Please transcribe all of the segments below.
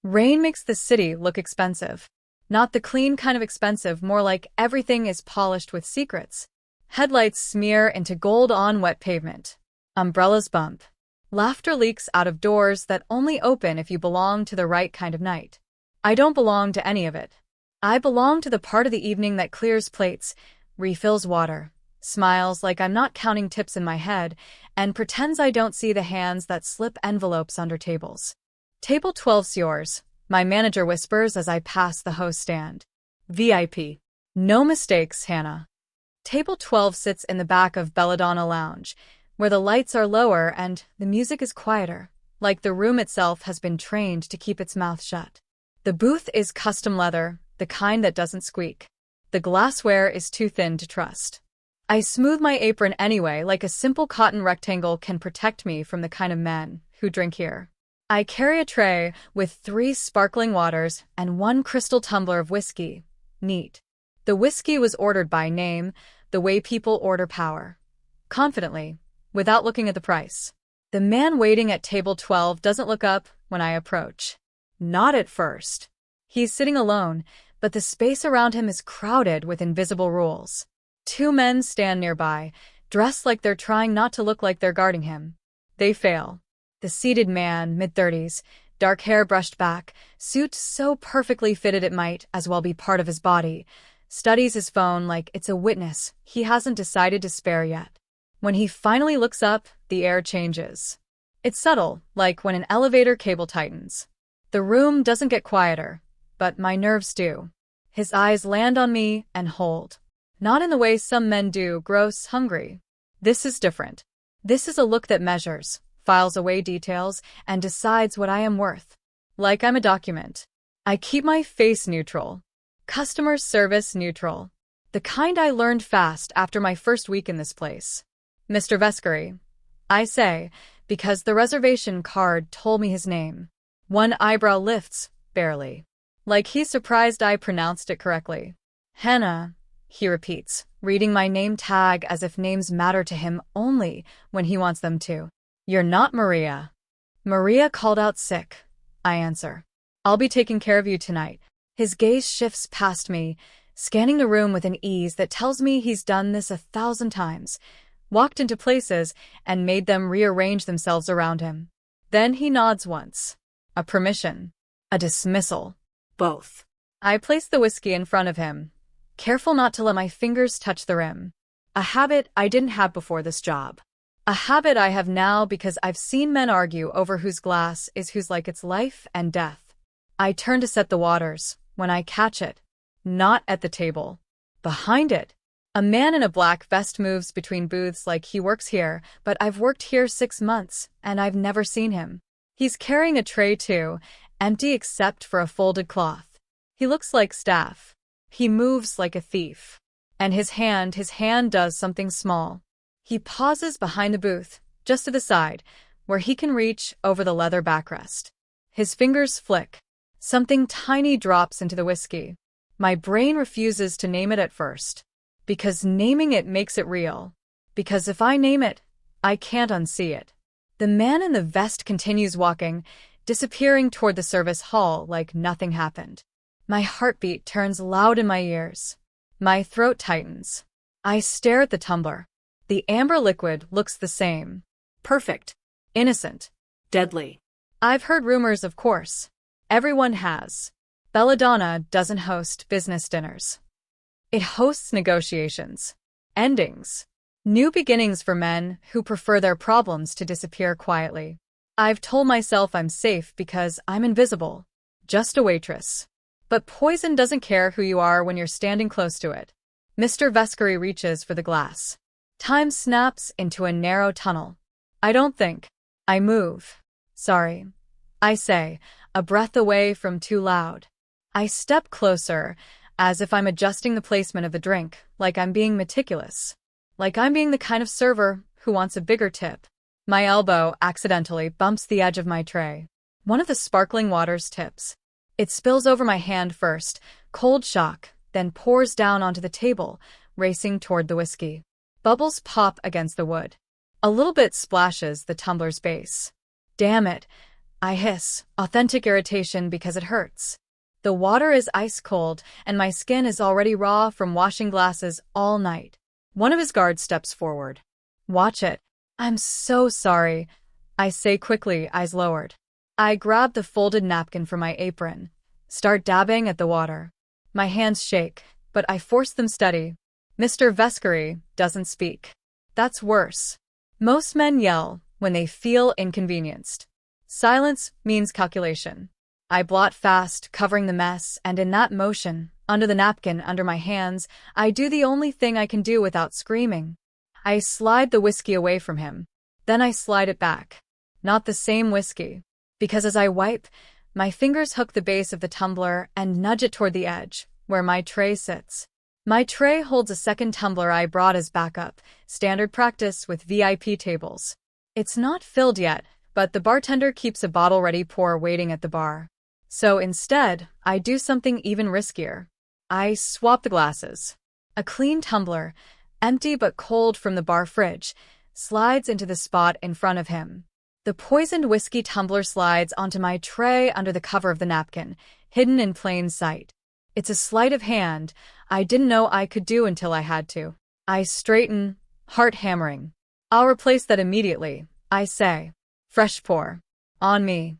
Rain makes the city look expensive. Not the clean kind of expensive, more like everything is polished with secrets. Headlights smear into gold on wet pavement. Umbrellas bump. Laughter leaks out of doors that only open if you belong to the right kind of night. I don't belong to any of it. I belong to the part of the evening that clears plates, refills water, smiles like I'm not counting tips in my head, and pretends I don't see the hands that slip envelopes under tables. Table 12's yours, my manager whispers as I pass the host stand. VIP. No mistakes, Hana. Table 12 sits in the back of Belladonna Lounge, where the lights are lower and the music is quieter, like the room itself has been trained to keep its mouth shut. The booth is custom leather, the kind that doesn't squeak. The glassware is too thin to trust. I smooth my apron anyway, like a simple cotton rectangle can protect me from the kind of men who drink here. I carry a tray with 3 sparkling waters and 1 crystal tumbler of whiskey. Neat. The whiskey was ordered by name, the way people order power. Confidently, without looking at the price. The man waiting at table 12 doesn't look up when I approach. Not at first. He's sitting alone, but the space around him is crowded with invisible rules. 2 men stand nearby, dressed like they're trying not to look like they're guarding him. They fail. The seated man, mid-30s, dark hair brushed back, suit so perfectly fitted it might as well be part of his body, studies his phone like it's a witness he hasn't decided to spare yet. When he finally looks up, the air changes. It's subtle, like when an elevator cable tightens. The room doesn't get quieter, but my nerves do. His eyes land on me and hold. Not in the way some men do, gross, hungry. This is different. This is a look that measures, files away details, and decides what I am worth. Like I'm a document. I keep my face neutral. Customer service neutral. The kind I learned fast after my first week in this place. Mr. Vescari, I say, because the reservation card told me his name. One eyebrow lifts, barely. Like he's surprised I pronounced it correctly. Hana, he repeats, reading my name tag as if names matter to him only when he wants them to. You're not Maria. Maria called out sick, I answer. I'll be taking care of you tonight. His gaze shifts past me, scanning the room with an ease that tells me he's done this 1,000 times, walked into places and made them rearrange themselves around him. Then he nods once. A permission. A dismissal. Both. I place the whiskey in front of him, careful not to let my fingers touch the rim. A habit I didn't have before this job. A habit I have now because I've seen men argue over whose glass is whose, like it's life and death. I turn to set the waters, when I catch it. Not at the table. Behind it. A man in a black vest moves between booths like he works here, but I've worked here 6 months, and I've never seen him. He's carrying a tray too, empty except for a folded cloth. He looks like staff. He moves like a thief. And his hand does something small. He pauses behind the booth, just to the side, where he can reach over the leather backrest. His fingers flick. Something tiny drops into the whiskey. My brain refuses to name it at first. Because naming it makes it real. Because if I name it, I can't unsee it. The man in the vest continues walking, disappearing toward the service hall like nothing happened. My heartbeat turns loud in my ears. My throat tightens. I stare at the tumbler. The amber liquid looks the same. Perfect. Innocent. Deadly. I've heard rumors, of course. Everyone has. Belladonna doesn't host business dinners. It hosts negotiations. Endings. New beginnings for men who prefer their problems to disappear quietly. I've told myself I'm safe because I'm invisible. Just a waitress. But poison doesn't care who you are when you're standing close to it. Mr. Vescari reaches for the glass. Time snaps into a narrow tunnel. I don't think. I move. Sorry. I say, a breath away from too loud. I step closer, as if I'm adjusting the placement of the drink, like I'm being meticulous. Like I'm being the kind of server who wants a bigger tip. My elbow accidentally bumps the edge of my tray. One of the sparkling waters tips. It spills over my hand first, cold shock, then pours down onto the table, racing toward the whiskey. Bubbles pop against the wood. A little bit splashes the tumbler's base. Damn it, I hiss, authentic irritation because it hurts. The water is ice cold, and my skin is already raw from washing glasses all night. One of his guards steps forward. Watch it. I'm so sorry, I say quickly, eyes lowered. I grab the folded napkin from my apron, start dabbing at the water. My hands shake, but I force them steady. Mr. Vescari doesn't speak. That's worse. Most men yell when they feel inconvenienced. Silence means calculation. I blot fast, covering the mess, and in that motion, under the napkin under my hands, I do the only thing I can do without screaming. I slide the whiskey away from him. Then I slide it back. Not the same whiskey. Because as I wipe, my fingers hook the base of the tumbler and nudge it toward the edge, where my tray sits. My tray holds a second tumbler I brought as backup, standard practice with VIP tables. It's not filled yet, but the bartender keeps a bottle-ready pour waiting at the bar. So instead, I do something even riskier. I swap the glasses. A clean tumbler, empty but cold from the bar fridge, slides into the spot in front of him. The poisoned whiskey tumbler slides onto my tray under the cover of the napkin, hidden in plain sight. It's a sleight of hand I didn't know I could do until I had to. I straighten, heart hammering. I'll replace that immediately, I say. Fresh pour. On me.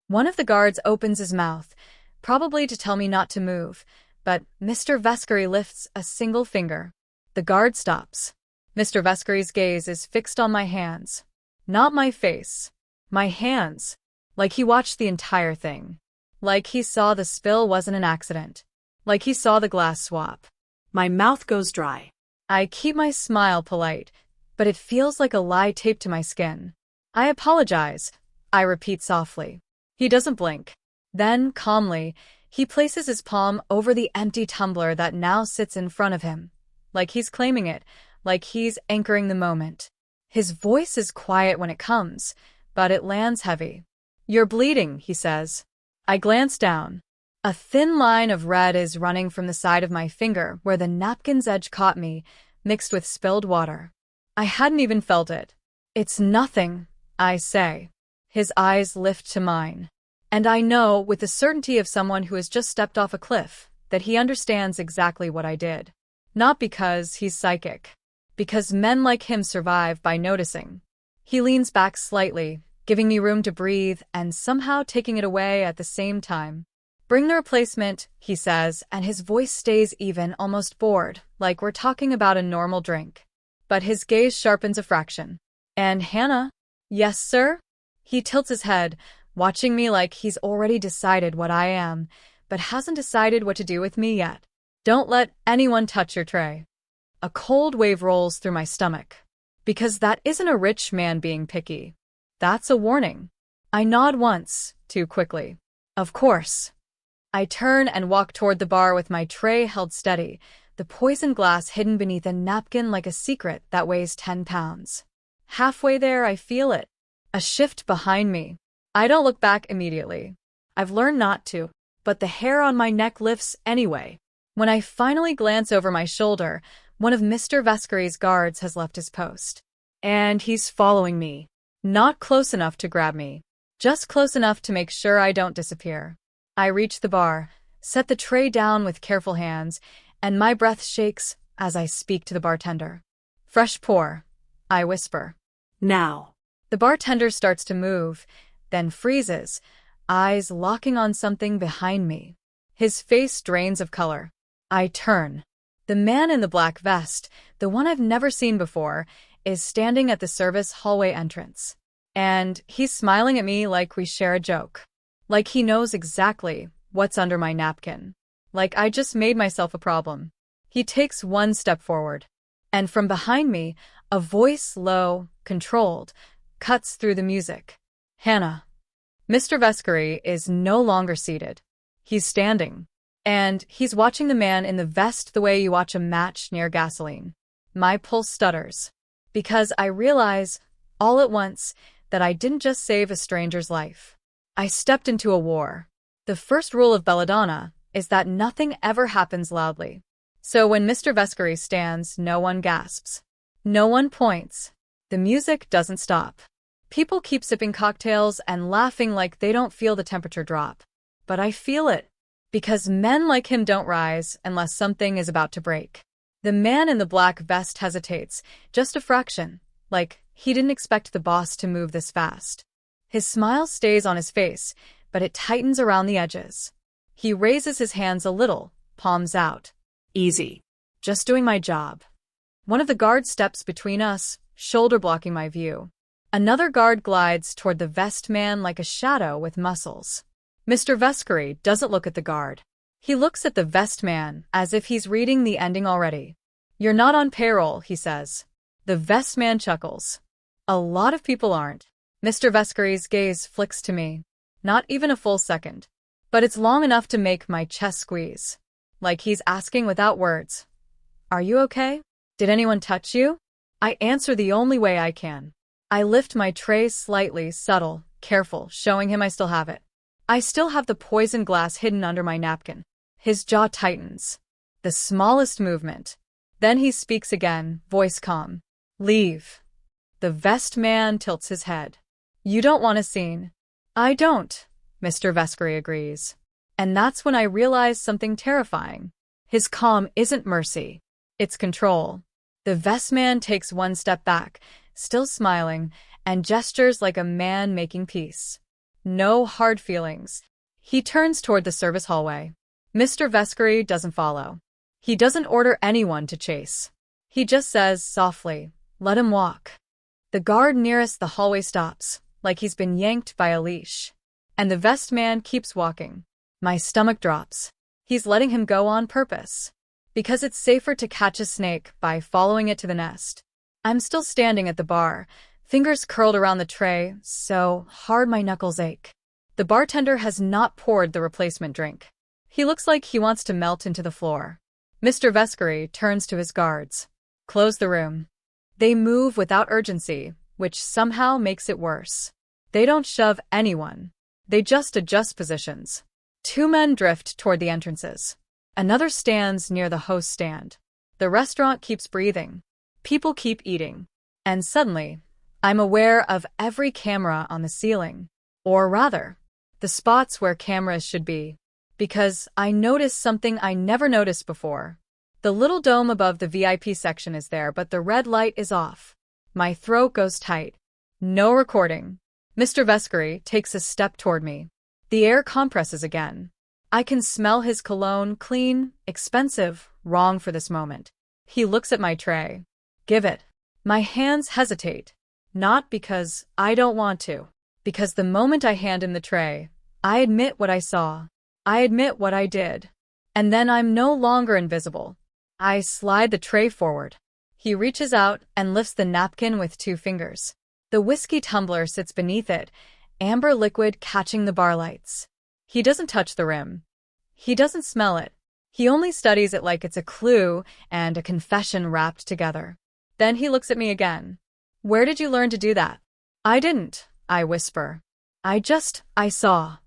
One of the guards opens his mouth, probably to tell me not to move, but Mr. Vescari lifts a single finger. The guard stops. Mr. Vescari's gaze is fixed on my hands. Not my face. My hands. Like he watched the entire thing. Like he saw the spill wasn't an accident. Like he saw the glass swap. My mouth goes dry. I keep my smile polite, but it feels like a lie taped to my skin. I apologize, I repeat softly. He doesn't blink. Then, calmly, he places his palm over the empty tumbler that now sits in front of him. Like he's claiming it, like he's anchoring the moment. His voice is quiet when it comes, but it lands heavy. You're bleeding, he says. I glance down. A thin line of red is running from the side of my finger where the napkin's edge caught me, mixed with spilled water. I hadn't even felt it. It's nothing, I say. His eyes lift to mine. And I know, with the certainty of someone who has just stepped off a cliff, that he understands exactly what I did. Not because he's psychic. Because men like him survive by noticing. He leans back slightly, giving me room to breathe and somehow taking it away at the same time. Bring the replacement, he says, and his voice stays even, almost bored, like we're talking about a normal drink. But his gaze sharpens a fraction. And Hana? Yes, sir? He tilts his head, watching me like he's already decided what I am, but hasn't decided what to do with me yet. Don't let anyone touch your tray. A cold wave rolls through my stomach. Because that isn't a rich man being picky. That's a warning. I nod once, too quickly. Of course. I turn and walk toward the bar with my tray held steady, the poisoned glass hidden beneath a napkin like a secret that weighs 10 pounds. Halfway there, I feel it. A shift behind me. I don't look back immediately. I've learned not to, but the hair on my neck lifts anyway. When I finally glance over my shoulder, one of Mr. Vescari's guards has left his post. And he's following me. Not close enough to grab me. Just close enough to make sure I don't disappear. I reach the bar, set the tray down with careful hands, and my breath shakes as I speak to the bartender. Fresh pour, I whisper. Now. The bartender starts to move, then freezes, eyes locking on something behind me. His face drains of color. I turn. The man in the black vest, the one I've never seen before, is standing at the service hallway entrance. And he's smiling at me like we share a joke. Like he knows exactly what's under my napkin. Like I just made myself a problem. He takes one step forward. And from behind me, a voice, low, controlled, cuts through the music. Hana. Mr. Vescari is no longer seated. He's standing. And he's watching the man in the vest the way you watch a match near gasoline. My pulse stutters. Because I realize, all at once, that I didn't just save a stranger's life. I stepped into a war. The first rule of belladonna is that nothing ever happens loudly. So when Mr. Vescari stands, no one gasps. No one points. The music doesn't stop. People keep sipping cocktails and laughing like they don't feel the temperature drop. But I feel it. Because men like him don't rise unless something is about to break. The man in the black vest hesitates, just a fraction, like he didn't expect the boss to move this fast. His smile stays on his face, but it tightens around the edges. He raises his hands a little, palms out. Easy. Just doing my job. One of the guards steps between us, shoulder blocking my view. Another guard glides toward the vest man like a shadow with muscles. Mr. Vescari doesn't look at the guard. He looks at the vest man as if he's reading the ending already. You're not on payroll, he says. The vest man chuckles. A lot of people aren't. Mr. Vescari's gaze flicks to me. Not even a full second. But it's long enough to make my chest squeeze. Like he's asking without words. Are you okay? Did anyone touch you? I answer the only way I can. I lift my tray slightly, subtle, careful, showing him I still have it. I still have the poison glass hidden under my napkin. His jaw tightens. The smallest movement. Then he speaks again, voice calm. Leave. The vest man tilts his head. You don't want a scene. I don't, Mr. Vescari agrees. And that's when I realize something terrifying. His calm isn't mercy. It's control. The vest man takes one step back, still smiling, and gestures like a man making peace. No hard feelings. He turns toward the service hallway. Mr. Vescari doesn't follow. He doesn't order anyone to chase. He just says softly, let him walk. The guard nearest the hallway stops, like he's been yanked by a leash. And the vest man keeps walking. My stomach drops. He's letting him go on purpose. Because it's safer to catch a snake by following it to the nest. I'm still standing at the bar, fingers curled around the tray, so hard my knuckles ache. The bartender has not poured the replacement drink. He looks like he wants to melt into the floor. Mr. Vescari turns to his guards. Close the room. They move without urgency, which somehow makes it worse. They don't shove anyone. They just adjust positions. 2 men drift toward the entrances. Another stands near the host stand. The restaurant keeps breathing. People keep eating. And suddenly, I'm aware of every camera on the ceiling. Or rather, the spots where cameras should be. Because I noticed something I never noticed before. The little dome above the VIP section is there, but the red light is off. My throat goes tight. No recording. Mr. Vescari takes a step toward me. The air compresses again. I can smell his cologne, clean, expensive, wrong for this moment. He looks at my tray. Give it. My hands hesitate. Not because I don't want to. Because the moment I hand him the tray, I admit what I saw. I admit what I did. And then I'm no longer invisible. I slide the tray forward. He reaches out and lifts the napkin with 2 fingers. The whiskey tumbler sits beneath it, amber liquid catching the bar lights. He doesn't touch the rim. He doesn't smell it. He only studies it like it's a clue and a confession wrapped together. Then he looks at me again. Where did you learn to do that? I didn't, I whisper. I saw.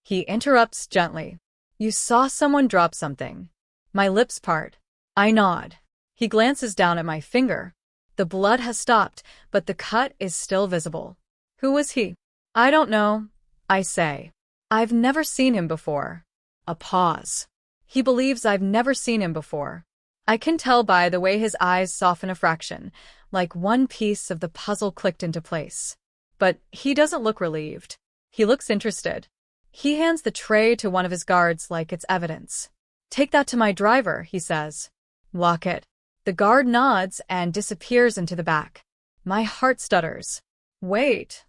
He interrupts gently. You saw someone drop something. My lips part. I nod. He glances down at my finger. The blood has stopped, but the cut is still visible. Who was he? I don't know, I say. I've never seen him before. A pause. He believes I've never seen him before. I can tell by the way his eyes soften a fraction, like one piece of the puzzle clicked into place. But he doesn't look relieved. He looks interested. He hands the tray to one of his guards like it's evidence. Take that to my driver, he says. Lock it. The guard nods and disappears into the back. My heart stutters. Wait.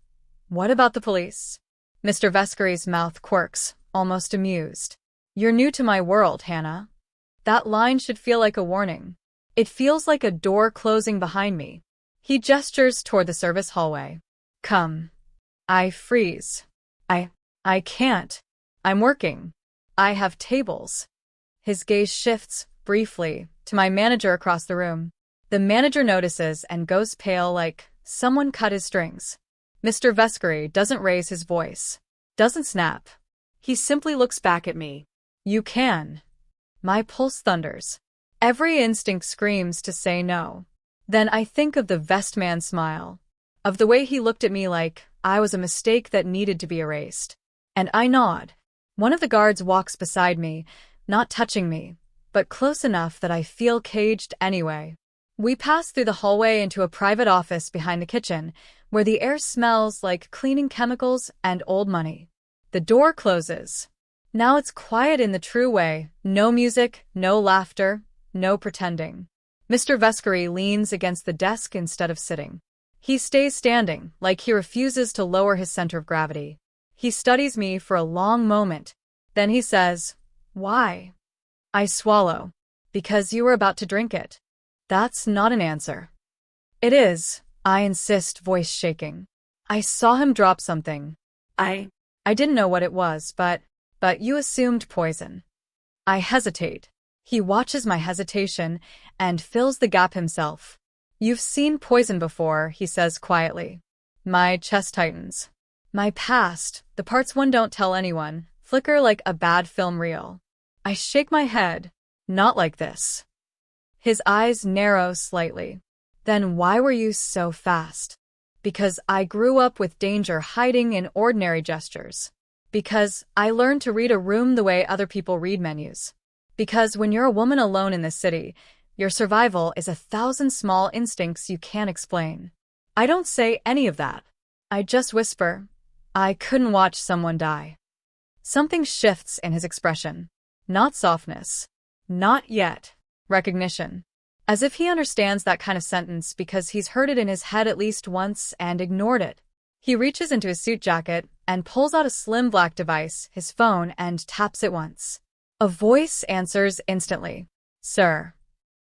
What about the police? Mr. Vescari's mouth quirks, almost amused. You're new to my world, Hana. That line should feel like a warning. It feels like a door closing behind me. He gestures toward the service hallway. Come. I freeze. I can't. I'm working. I have tables. His gaze shifts, briefly, to my manager across the room. The manager notices and goes pale like someone cut his strings. Mr. Vescari doesn't raise his voice. Doesn't snap. He simply looks back at me. You can. My pulse thunders. Every instinct screams to say no. Then I think of the vest man's smile. of the way he looked at me like I was a mistake that needed to be erased. And I nod. One of the guards walks beside me, not touching me, but close enough that I feel caged anyway. We pass through the hallway into a private office behind the kitchen, where the air smells like cleaning chemicals and old money. The door closes. Now it's quiet in the true way. No music, no laughter, no pretending. Mr. Vescari leans against the desk instead of sitting. He stays standing, like he refuses to lower his center of gravity. He studies me for a long moment. Then he says, "Why?" I swallow. "Because you were about to drink it." That's not an answer. "It is," I insist, voice shaking. "I saw him drop something. I didn't know what it was, but you assumed poison." I hesitate. He watches my hesitation and fills the gap himself. "You've seen poison before," he says quietly. My chest tightens. My past, the parts one don't tell anyone, flicker like a bad film reel. I shake my head. "Not like this." His eyes narrow slightly. "Then why were you so fast?" "Because I grew up with danger hiding in ordinary gestures. Because I learned to read a room the way other people read menus. Because when you're a woman alone in this city, your survival is 1,000 small instincts you can't explain." I don't say any of that. I just whisper, "I couldn't watch someone die." Something shifts in his expression. Not softness. Not yet. Recognition. As if he understands that kind of sentence because he's heard it in his head at least once and ignored it. He reaches into his suit jacket and pulls out a slim black device, his phone, and taps it once. A voice answers instantly. "Sir."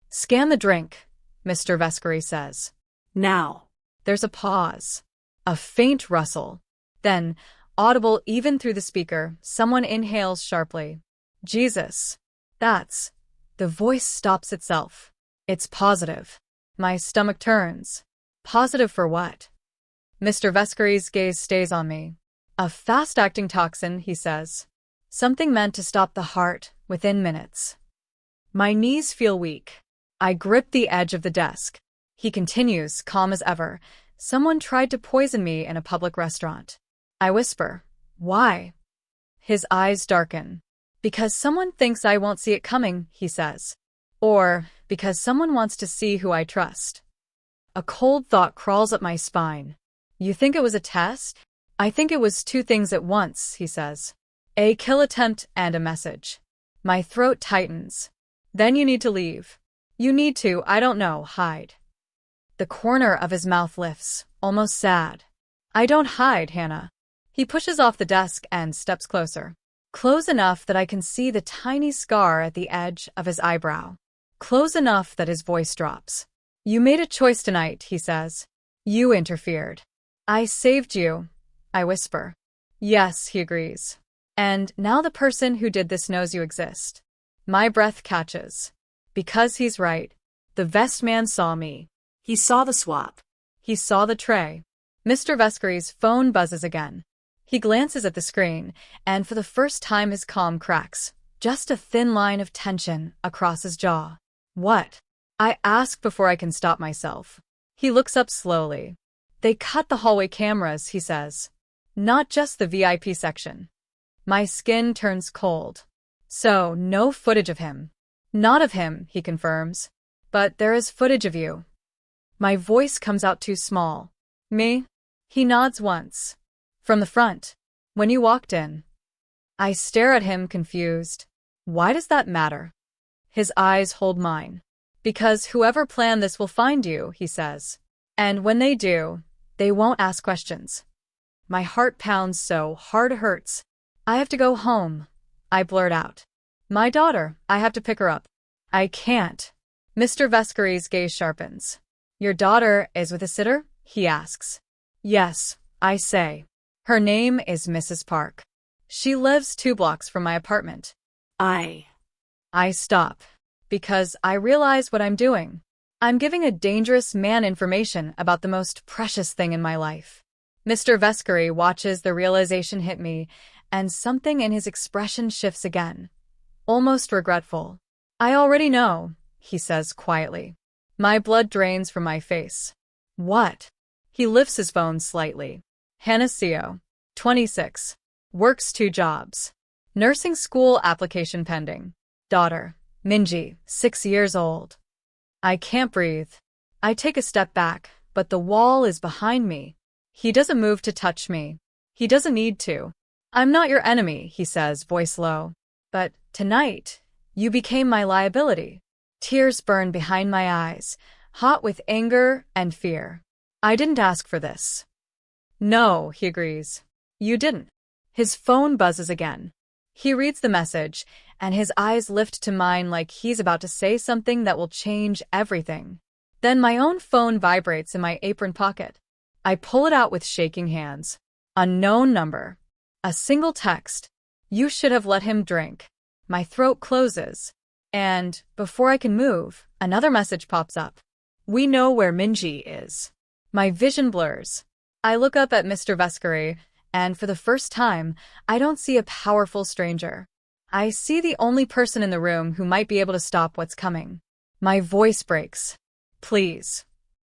"Scan the drink," Mr. Vescari says. Now. There's a pause. A faint rustle. Then, audible even through the speaker, someone inhales sharply. "Jesus. That's..." The voice stops itself. It's positive. My stomach turns. Positive for what? Mr. Vescari's gaze stays on me. "A fast-acting toxin," he says. "Something meant to stop the heart within minutes." My knees feel weak. I grip the edge of the desk. He continues, calm as ever. "Someone tried to poison me in a public restaurant." I whisper, "Why?" His eyes darken. "Because someone thinks I won't see it coming," he says. "Or because someone wants to see who I trust." A cold thought crawls up my spine. "You think it was a test?" "I think it was two things at once," he says. "A kill attempt and a message." My throat tightens. "Then you need to leave." "You need to, I don't know, hide." The corner of his mouth lifts, almost sad. "I don't hide, Hana." He pushes off the desk and steps closer. Close enough that I can see the tiny scar at the edge of his eyebrow. Close enough that his voice drops. "You made a choice tonight," he says. "You interfered." "I saved you," I whisper. "Yes," he agrees. "And now the person who did this knows you exist." My breath catches. Because he's right. The vest man saw me. He saw the swap. He saw the tray. Mr. Vescari's phone buzzes again. He glances at the screen, and for the first time his calm cracks. Just a thin line of tension across his jaw. "What?" I ask before I can stop myself. He looks up slowly. "They cut the hallway cameras," he says. "Not just the VIP section." My skin turns cold. "So, no footage of him." "Not of him," he confirms. "But there is footage of you." My voice comes out too small. "Me?" He nods once. "From the front. When you walked in." I stare at him, confused. Why does that matter? His eyes hold mine. "Because whoever planned this will find you," he says. "And when they do, they won't ask questions." My heart pounds so hard it hurts. "I have to go home," I blurt out. "My daughter, I have to pick her up." "I can't." Mr. Vescari's gaze sharpens. "Your daughter is with a sitter?" he asks. "Yes," I say. "Her name is Mrs. Park. She lives 2 blocks from my apartment." I stop. Because I realize what I'm doing. I'm giving a dangerous man information about the most precious thing in my life. Mr. Vescari watches the realization hit me, and something in his expression shifts again. Almost regretful. "I already know," he says quietly. My blood drains from my face. "What?" He lifts his phone slightly. Hana, 26. Works 2 jobs. Nursing school application pending. Daughter, Minji, 6 years old. I can't breathe. I take a step back, but the wall is behind me. He doesn't move to touch me. He doesn't need to. I'm not your enemy, he says, voice low. But tonight, you became my liability. Tears burn behind my eyes, hot with anger and fear. I didn't ask for this. No, he agrees. You didn't. His phone buzzes again. He reads the message, and his eyes lift to mine like he's about to say something that will change everything. Then my own phone vibrates in my apron pocket. I pull it out with shaking hands. Unknown number. A single text. You should have let him drink. My throat closes. And, before I can move, another message pops up. We know where Minji is. My vision blurs. I look up at Mr. Vescari, and for the first time, I don't see a powerful stranger. I see the only person in the room who might be able to stop what's coming. My voice breaks. Please.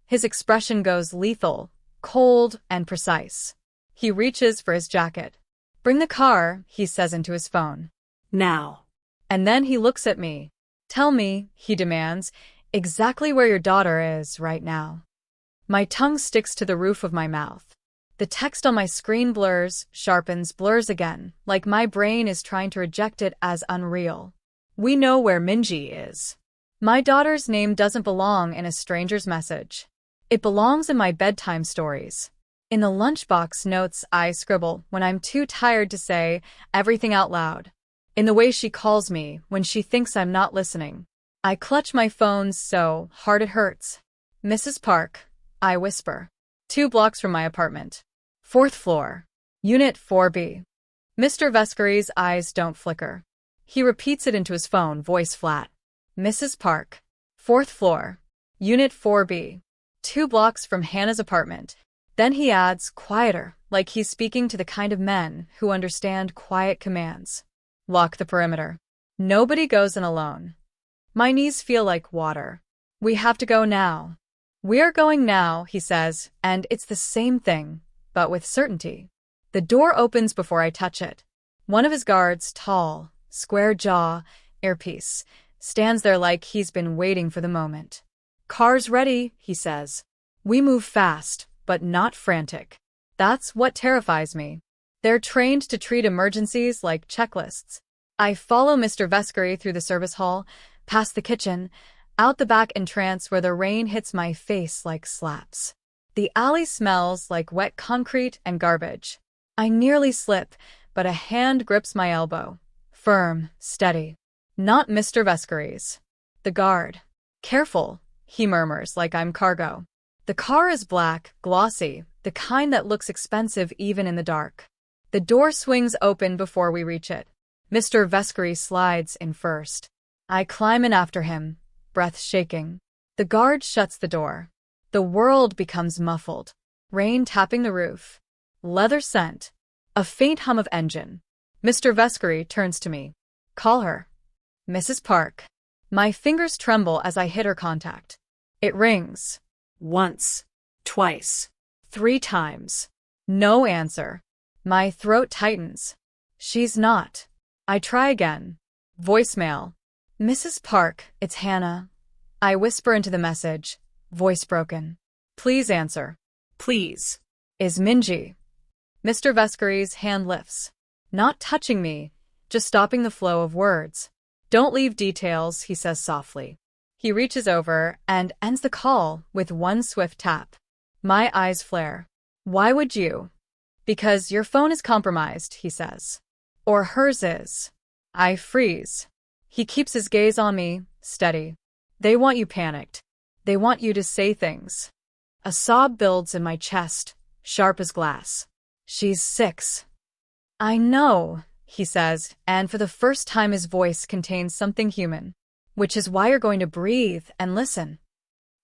His expression goes lethal, cold, and precise. He reaches for his jacket. Bring the car, he says into his phone. Now. And then he looks at me. Tell me, he demands, exactly where your daughter is right now. My tongue sticks to the roof of my mouth. The text on my screen blurs, sharpens, blurs again, like my brain is trying to reject it as unreal. We know where Minji is. My daughter's name doesn't belong in a stranger's message. It belongs in my bedtime stories. In the lunchbox notes I scribble when I'm too tired to say everything out loud. In the way she calls me when she thinks I'm not listening. I clutch my phone so hard it hurts. Mrs. Park, I whisper. 2 blocks from my apartment. 4th floor. Unit 4B. Mr. Vescari's eyes don't flicker. He repeats it into his phone, voice flat. Mrs. Park. 4th floor. Unit 4B. 2 blocks from Hannah's apartment. Then he adds, quieter, like he's speaking to the kind of men who understand quiet commands. Lock the perimeter. Nobody goes in alone. My knees feel like water. We have to go now. We're going now, he says, and it's the same thing, but with certainty. The door opens before I touch it. One of his guards, tall, square jaw, earpiece, stands there like he's been waiting for the moment. Car's ready, he says. We move fast, but not frantic. That's what terrifies me. They're trained to treat emergencies like checklists. I follow Mr. Vescari through the service hall, past the kitchen, out the back entrance where the rain hits my face like slaps. The alley smells like wet concrete and garbage. I nearly slip, but a hand grips my elbow. Firm, steady. Not Mr. Vescari's. The guard. Careful, he murmurs like I'm cargo. The car is black, glossy, the kind that looks expensive even in the dark. The door swings open before we reach it. Mr. Vescari slides in first. I climb in after him, breath shaking. The guard shuts the door. The world becomes muffled. Rain tapping the roof. Leather scent. A faint hum of engine. Mr. Vescari turns to me. Call her. Mrs. Park. My fingers tremble as I hit her contact. It rings. Once. Twice. 3 times. No answer. My throat tightens. She's not. I try again. Voicemail. Mrs. Park, it's Hana. I whisper into the message, voice broken. Please answer. Please. Is Minji. Mr. Vescari's hand lifts. Not touching me, just stopping the flow of words. Don't leave details, he says softly. He reaches over and ends the call with one swift tap. My eyes flare. Why would you? Because your phone is compromised, he says. Or hers is. I freeze. He keeps his gaze on me, steady. They want you panicked. They want you to say things. A sob builds in my chest, sharp as glass. She's 6. I know, he says, and for the first time his voice contains something human. Which is why you're going to breathe and listen.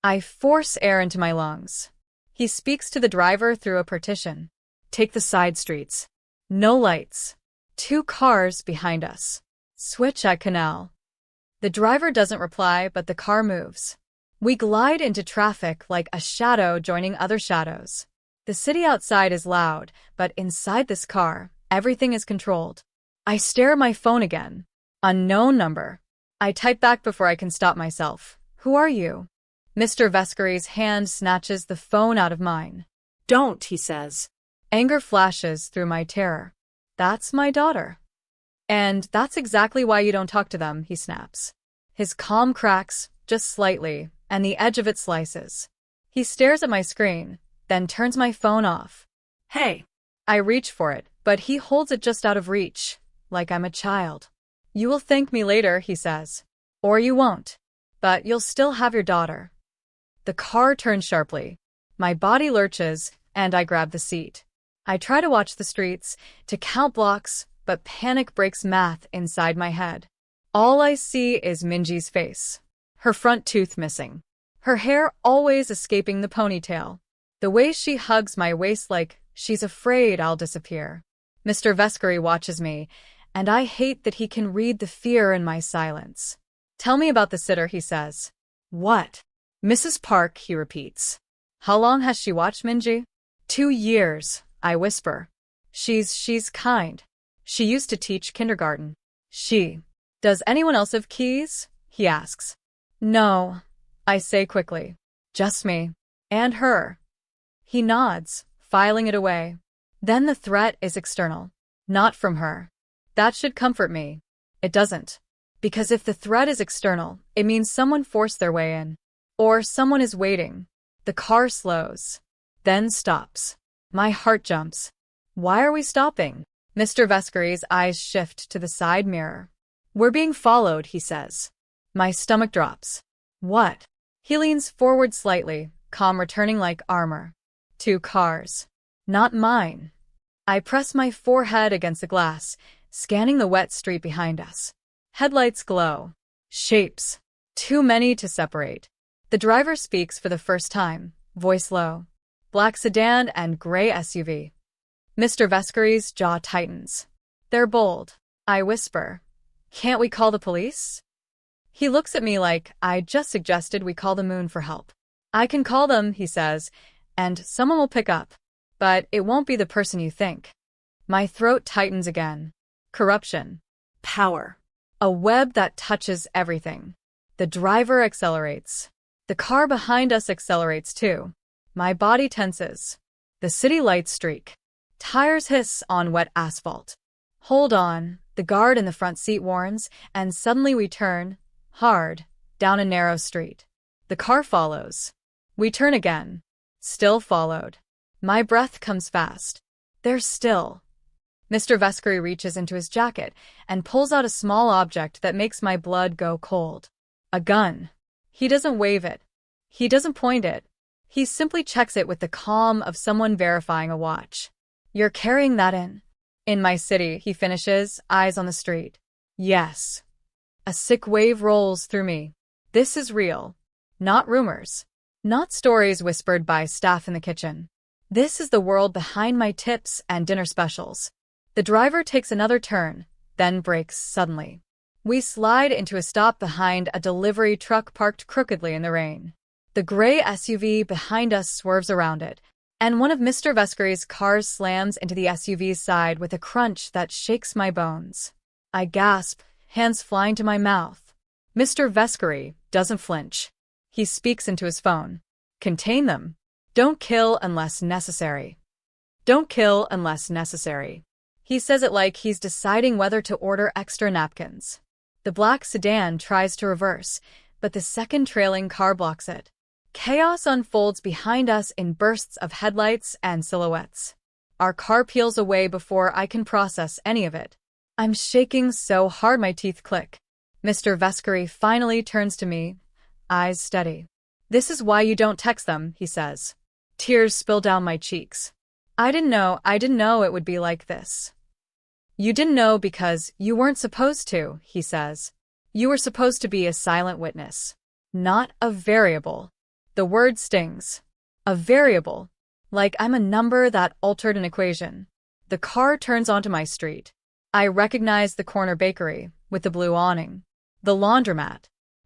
I force air into my lungs. He speaks to the driver through a partition. Take the side streets. No lights. 2 cars behind us. Switch at canal. The driver doesn't reply, but the car moves. We glide into traffic like a shadow joining other shadows. The city outside is loud, but inside this car, everything is controlled. I stare at my phone again. Unknown number. I type back before I can stop myself. Who are you? Mr. Vescari's hand snatches the phone out of mine. Don't, he says. Anger flashes through my terror. That's my daughter. And that's exactly why you don't talk to them, he snaps. His calm cracks, just slightly, and the edge of it slices. He stares at my screen, then turns my phone off. Hey. I reach for it, but he holds it just out of reach, like I'm a child. You will thank me later, he says. Or you won't. But you'll still have your daughter. The car turns sharply. My body lurches, and I grab the seat. I try to watch the streets, to count blocks, but panic breaks math inside my head. All I see is Minji's face. Her front tooth missing. Her hair always escaping the ponytail. The way she hugs my waist like she's afraid I'll disappear. Mr. Vescari watches me, and I hate that he can read the fear in my silence. Tell me about the sitter, he says. What? Mrs. Park, he repeats. How long has she watched Minji? 2 years, I whisper. She's kind. She used to teach kindergarten. Does anyone else have keys? He asks. No, I say quickly. Just me. And her. He nods, filing it away. Then the threat is external. Not from her. That should comfort me. It doesn't. Because if the threat is external, it means someone forced their way in. Or someone is waiting. The car slows. Then stops. My heart jumps. Why are we stopping? Mr. Vescari's eyes shift to the side mirror. We're being followed, he says. My stomach drops. What? He leans forward slightly, calm returning like armor. 2 cars. Not mine. I press my forehead against the glass, scanning the wet street behind us. Headlights glow. Shapes. Too many to separate. The driver speaks for the first time, voice low. Black sedan and gray SUV. Mr. Vescari's jaw tightens. They're bold. I whisper. Can't we call the police? He looks at me like I just suggested we call the moon for help. I can call them, he says, and someone will pick up. But it won't be the person you think. My throat tightens again. Corruption. Power. A web that touches everything. The driver accelerates. The car behind us accelerates too. My body tenses. The city lights streak. Tires hiss on wet asphalt. Hold on, the guard in the front seat warns, and suddenly we turn, hard, down a narrow street. The car follows. We turn again. Still followed. My breath comes fast. They're still. Mr. Vescari reaches into his jacket and pulls out a small object that makes my blood go cold. A gun. He doesn't wave it. He doesn't point it. He simply checks it with the calm of someone verifying a watch. You're carrying that in? In my city, he finishes, eyes on the street. Yes. A sick wave rolls through me. This is real. Not rumors. Not stories whispered by staff in the kitchen. This is the world behind my tips and dinner specials. The driver takes another turn, then brakes suddenly. We slide into a stop behind a delivery truck parked crookedly in the rain. The gray SUV behind us swerves around it, and one of Mr. Vescari's cars slams into the SUV's side with a crunch that shakes my bones. I gasp, hands flying to my mouth. Mr. Vescari doesn't flinch. He speaks into his phone. Contain them. Don't kill unless necessary. Don't kill unless necessary. He says it like he's deciding whether to order extra napkins. The black sedan tries to reverse, but the second trailing car blocks it. Chaos unfolds behind us in bursts of headlights and silhouettes. Our car peels away before I can process any of it. I'm shaking so hard my teeth click. Mr. Vescari finally turns to me, eyes steady. This is why you don't text them, he says. Tears spill down my cheeks. I didn't know it would be like this. You didn't know because you weren't supposed to, he says. You were supposed to be a silent witness. Not a variable. The word stings. A variable. Like I'm a number that altered an equation. The car turns onto my street. I recognize the corner bakery, with the blue awning. The laundromat.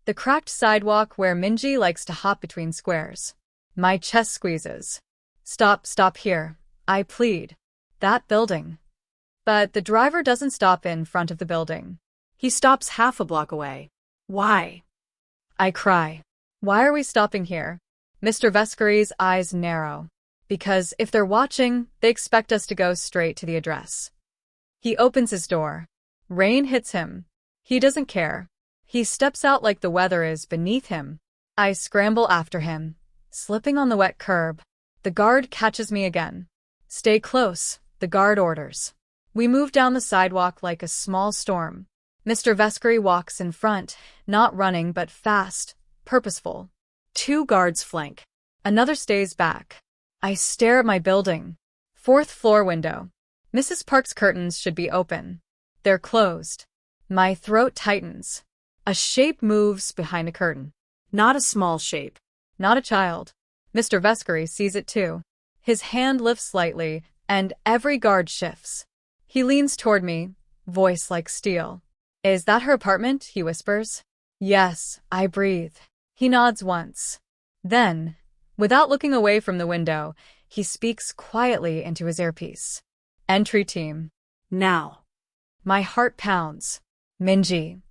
The cracked sidewalk where Minji likes to hop between squares. My chest squeezes. Stop here. I plead. That building. But the driver doesn't stop in front of the building. He stops half a block away. Why? I cry. Why are we stopping here? Mr. Vescari's eyes narrow. Because if they're watching, they expect us to go straight to the address. He opens his door. Rain hits him. He doesn't care. He steps out like the weather is beneath him. I scramble after him, slipping on the wet curb. The guard catches me again. Stay close, the guard orders. We move down the sidewalk like a small storm. Mr. Vescari walks in front, not running but fast, purposeful. 2 guards flank. Another stays back. I stare at my building. 4th floor window. Mrs. Park's curtains should be open. They're closed. My throat tightens. A shape moves behind a curtain. Not a small shape. Not a child. Mr. Vescari sees it too. His hand lifts slightly, and every guard shifts. He leans toward me, voice like steel. Is that her apartment? He whispers. Yes, I breathe. He nods once. Then, without looking away from the window, he speaks quietly into his earpiece. Entry team. Now. My heart pounds. Minji.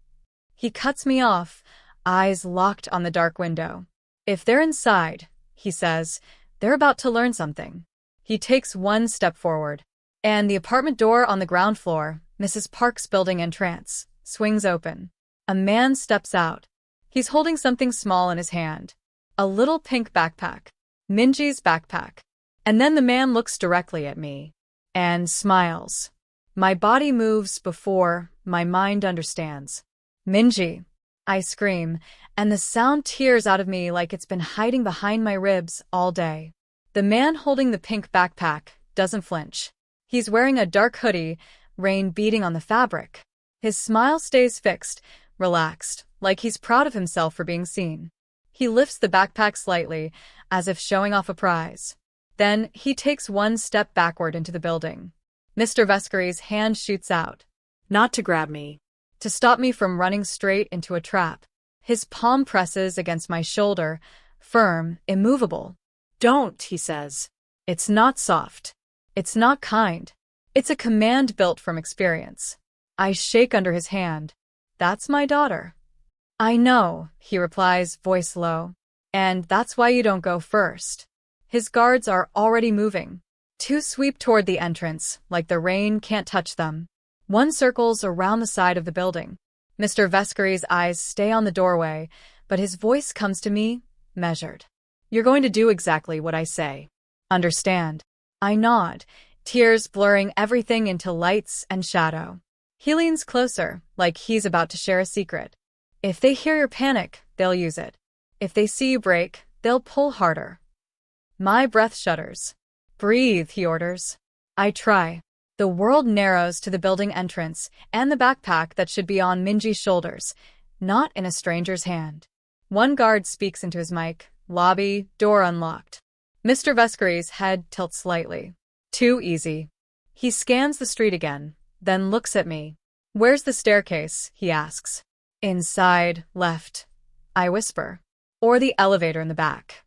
He cuts me off, eyes locked on the dark window. If they're inside, he says, they're about to learn something. He takes 1 step forward, and the apartment door on the ground floor, Mrs. Park's building entrance, swings open. A man steps out. He's holding something small in his hand. A little pink backpack. Minji's backpack. And then the man looks directly at me and smiles. My body moves before my mind understands. Minji, I scream, and the sound tears out of me like it's been hiding behind my ribs all day. The man holding the pink backpack doesn't flinch. He's wearing a dark hoodie, rain beating on the fabric. His smile stays fixed, relaxed, like he's proud of himself for being seen. He lifts the backpack slightly, as if showing off a prize. Then he takes 1 step backward into the building. Mr. Vescari's hand shoots out. Not to grab me. To stop me from running straight into a trap. His palm presses against my shoulder, firm, immovable. Don't, he says. It's not soft. It's not kind. It's a command built from experience. I shake under his hand. That's my daughter. I know, he replies, voice low. And that's why you don't go first. His guards are already moving. 2 sweep toward the entrance, like the rain can't touch them. 1 circles around the side of the building. Mr. Vescari's eyes stay on the doorway, but his voice comes to me, measured. You're going to do exactly what I say. Understand? I nod, tears blurring everything into lights and shadow. He leans closer, like he's about to share a secret. If they hear your panic, they'll use it. If they see you break, they'll pull harder. My breath shudders. Breathe, he orders. I try. The world narrows to the building entrance and the backpack that should be on Minji's shoulders, not in a stranger's hand. 1 guard speaks into his mic. Lobby, door unlocked. Mr. Vescari's head tilts slightly. Too easy. He scans the street again, then looks at me. Where's the staircase? He asks. Inside, left. I whisper. Or the elevator in the back.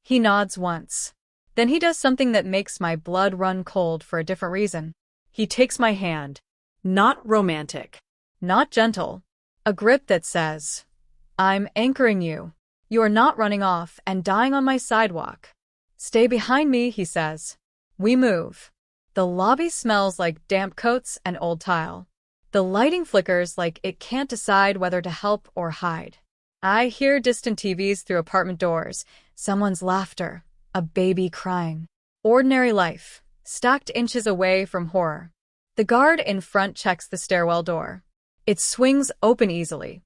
He nods once. Then he does something that makes my blood run cold for a different reason. He takes my hand. Not romantic. Not gentle. A grip that says, I'm anchoring you. You are not running off and dying on my sidewalk. Stay behind me, he says. We move. The lobby smells like damp coats and old tile. The lighting flickers like it can't decide whether to help or hide. I hear distant TVs through apartment doors, someone's laughter, a baby crying. Ordinary life, stacked inches away from horror. The guard in front checks the stairwell door. It swings open easily.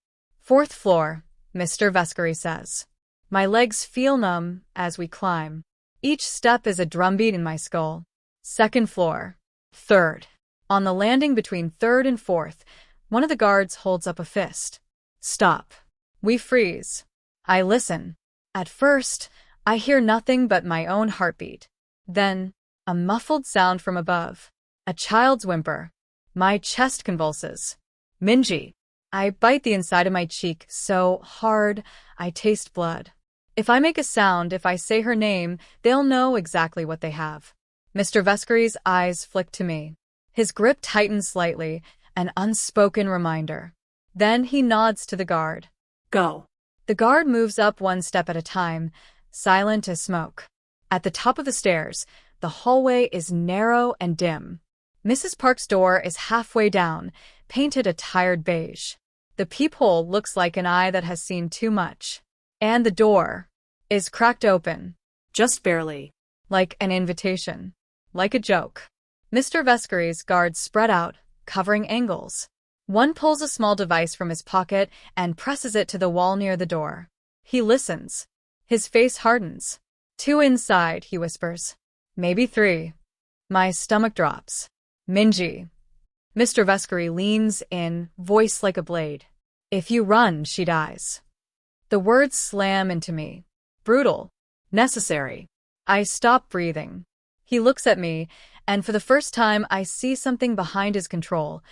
4th floor, Mr. Vescari says. My legs feel numb as we climb. Each step is a drumbeat in my skull. 2nd floor. 3rd. On the landing between 3rd and 4th, one of the guards holds up a fist. Stop. We freeze. I listen. At first, I hear nothing but my own heartbeat. Then, a muffled sound from above. A child's whimper. My chest convulses. Minji. I bite the inside of my cheek so hard I taste blood. If I make a sound, if I say her name, they'll know exactly what they have. Mr. Vescari's eyes flick to me. His grip tightens slightly, an unspoken reminder. Then he nods to the guard. Go. The guard moves up one step at a time, silent as smoke. At the top of the stairs, the hallway is narrow and dim. Mrs. Park's door is halfway down, painted a tired beige. The peephole looks like an eye that has seen too much. And the door is cracked open. Just barely. Like an invitation. Like a joke. Mr. Vescari's guards spread out, covering angles. One pulls a small device from his pocket and presses it to the wall near the door. He listens. His face hardens. 2 inside, he whispers. Maybe 3. My stomach drops. Minji. Mr. Vescari leans in, voice like a blade. If you run, she dies. The words slam into me. Brutal. Necessary. I stop breathing. He looks at me, and for the first time I see something behind his control.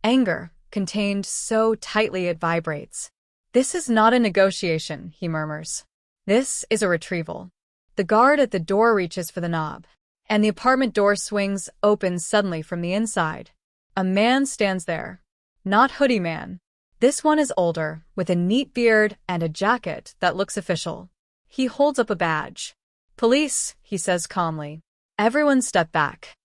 Anger, contained so tightly it vibrates. This is not a negotiation, he murmurs. This is a retrieval. The guard at the door reaches for the knob, and the apartment door swings open suddenly from the inside. A man stands there. Not Hoodie Man. This one is older, with a neat beard and a jacket that looks official. He holds up a badge. Police, he says calmly. Everyone step back.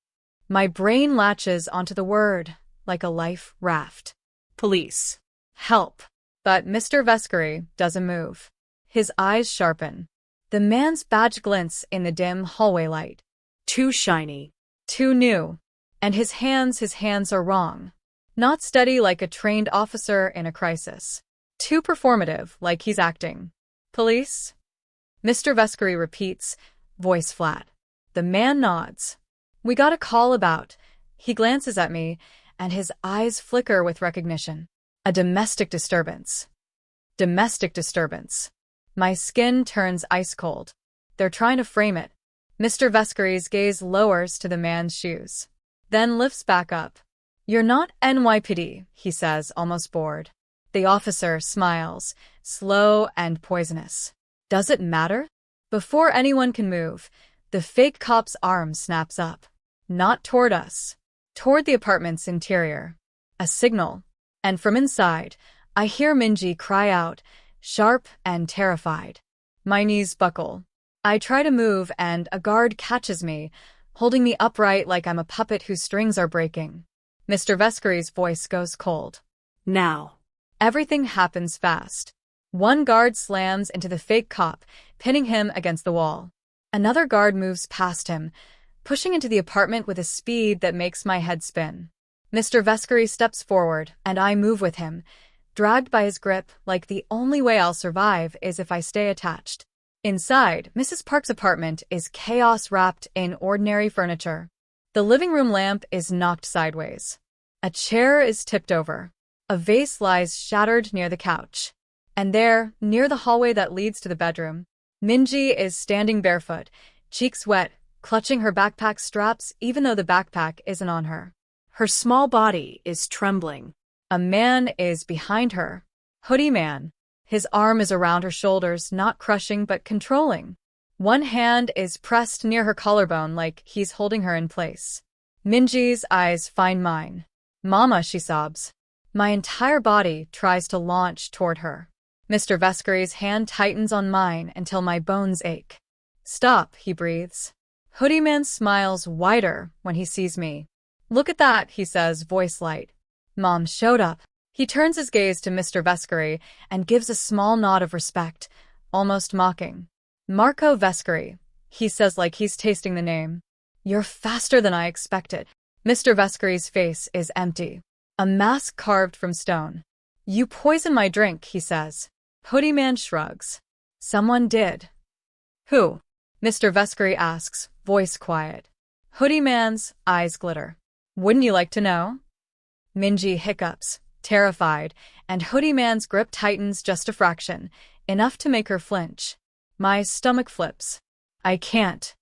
My brain latches onto the word, like a life raft. Police. Help. But Mr. Vescari doesn't move. His eyes sharpen. The man's badge glints in the dim hallway light. Too shiny. Too new. And his hands are wrong. Not steady like a trained officer in a crisis. Too performative, like he's acting. Police? Mr. Vescari repeats, voice flat. The man nods. We got a call about. He glances at me, and his eyes flicker with recognition. A domestic disturbance. Domestic disturbance. My skin turns ice cold. They're trying to frame it. Mr. Vescari's gaze lowers to the man's shoes. Then lifts back up. You're not NYPD, he says, almost bored. The officer smiles, slow and poisonous. Does it matter? Before anyone can move, the fake cop's arm snaps up. Not toward us. Toward the apartment's interior. A signal. And from inside, I hear Minji cry out, sharp and terrified. My knees buckle. I try to move and a guard catches me, holding me upright like I'm a puppet whose strings are breaking. Mr. Vescari's voice goes cold. Now. Everything happens fast. One guard slams into the fake cop, pinning him against the wall. Another guard moves past him, pushing into the apartment with a speed that makes my head spin. Mr. Vescari steps forward, and I move with him, dragged by his grip like the only way I'll survive is if I stay attached. Inside, Mrs. Park's apartment is chaos wrapped in ordinary furniture. The living room lamp is knocked sideways. A chair is tipped over. A vase lies shattered near the couch. And there, near the hallway that leads to the bedroom, Minji is standing barefoot, cheeks wet, clutching her backpack straps even though the backpack isn't on her. Her small body is trembling. A man is behind her. Hoodie Man. His arm is around her shoulders, not crushing but controlling. One hand is pressed near her collarbone like he's holding her in place. Minji's eyes find mine. Mama, she sobs. My entire body tries to launch toward her. Mr. Vescari's hand tightens on mine until my bones ache. Stop, he breathes. Hoodie Man smiles wider when he sees me. Look at that, he says, voice light. Mom showed up. He turns his gaze to Mr. Vescari and gives a small nod of respect, almost mocking. Marco Vescari, he says like he's tasting the name. You're faster than I expected. Mr. Vescari's face is empty. A mask carved from stone. You poisoned my drink, he says. Hoodie Man shrugs. Someone did. Who? Mr. Vescari asks, voice quiet. Hoodie Man's eyes glitter. Wouldn't you like to know? Minji hiccups, terrified, and Hoodie Man's grip tightens just a fraction, enough to make her flinch. My stomach flips. I can't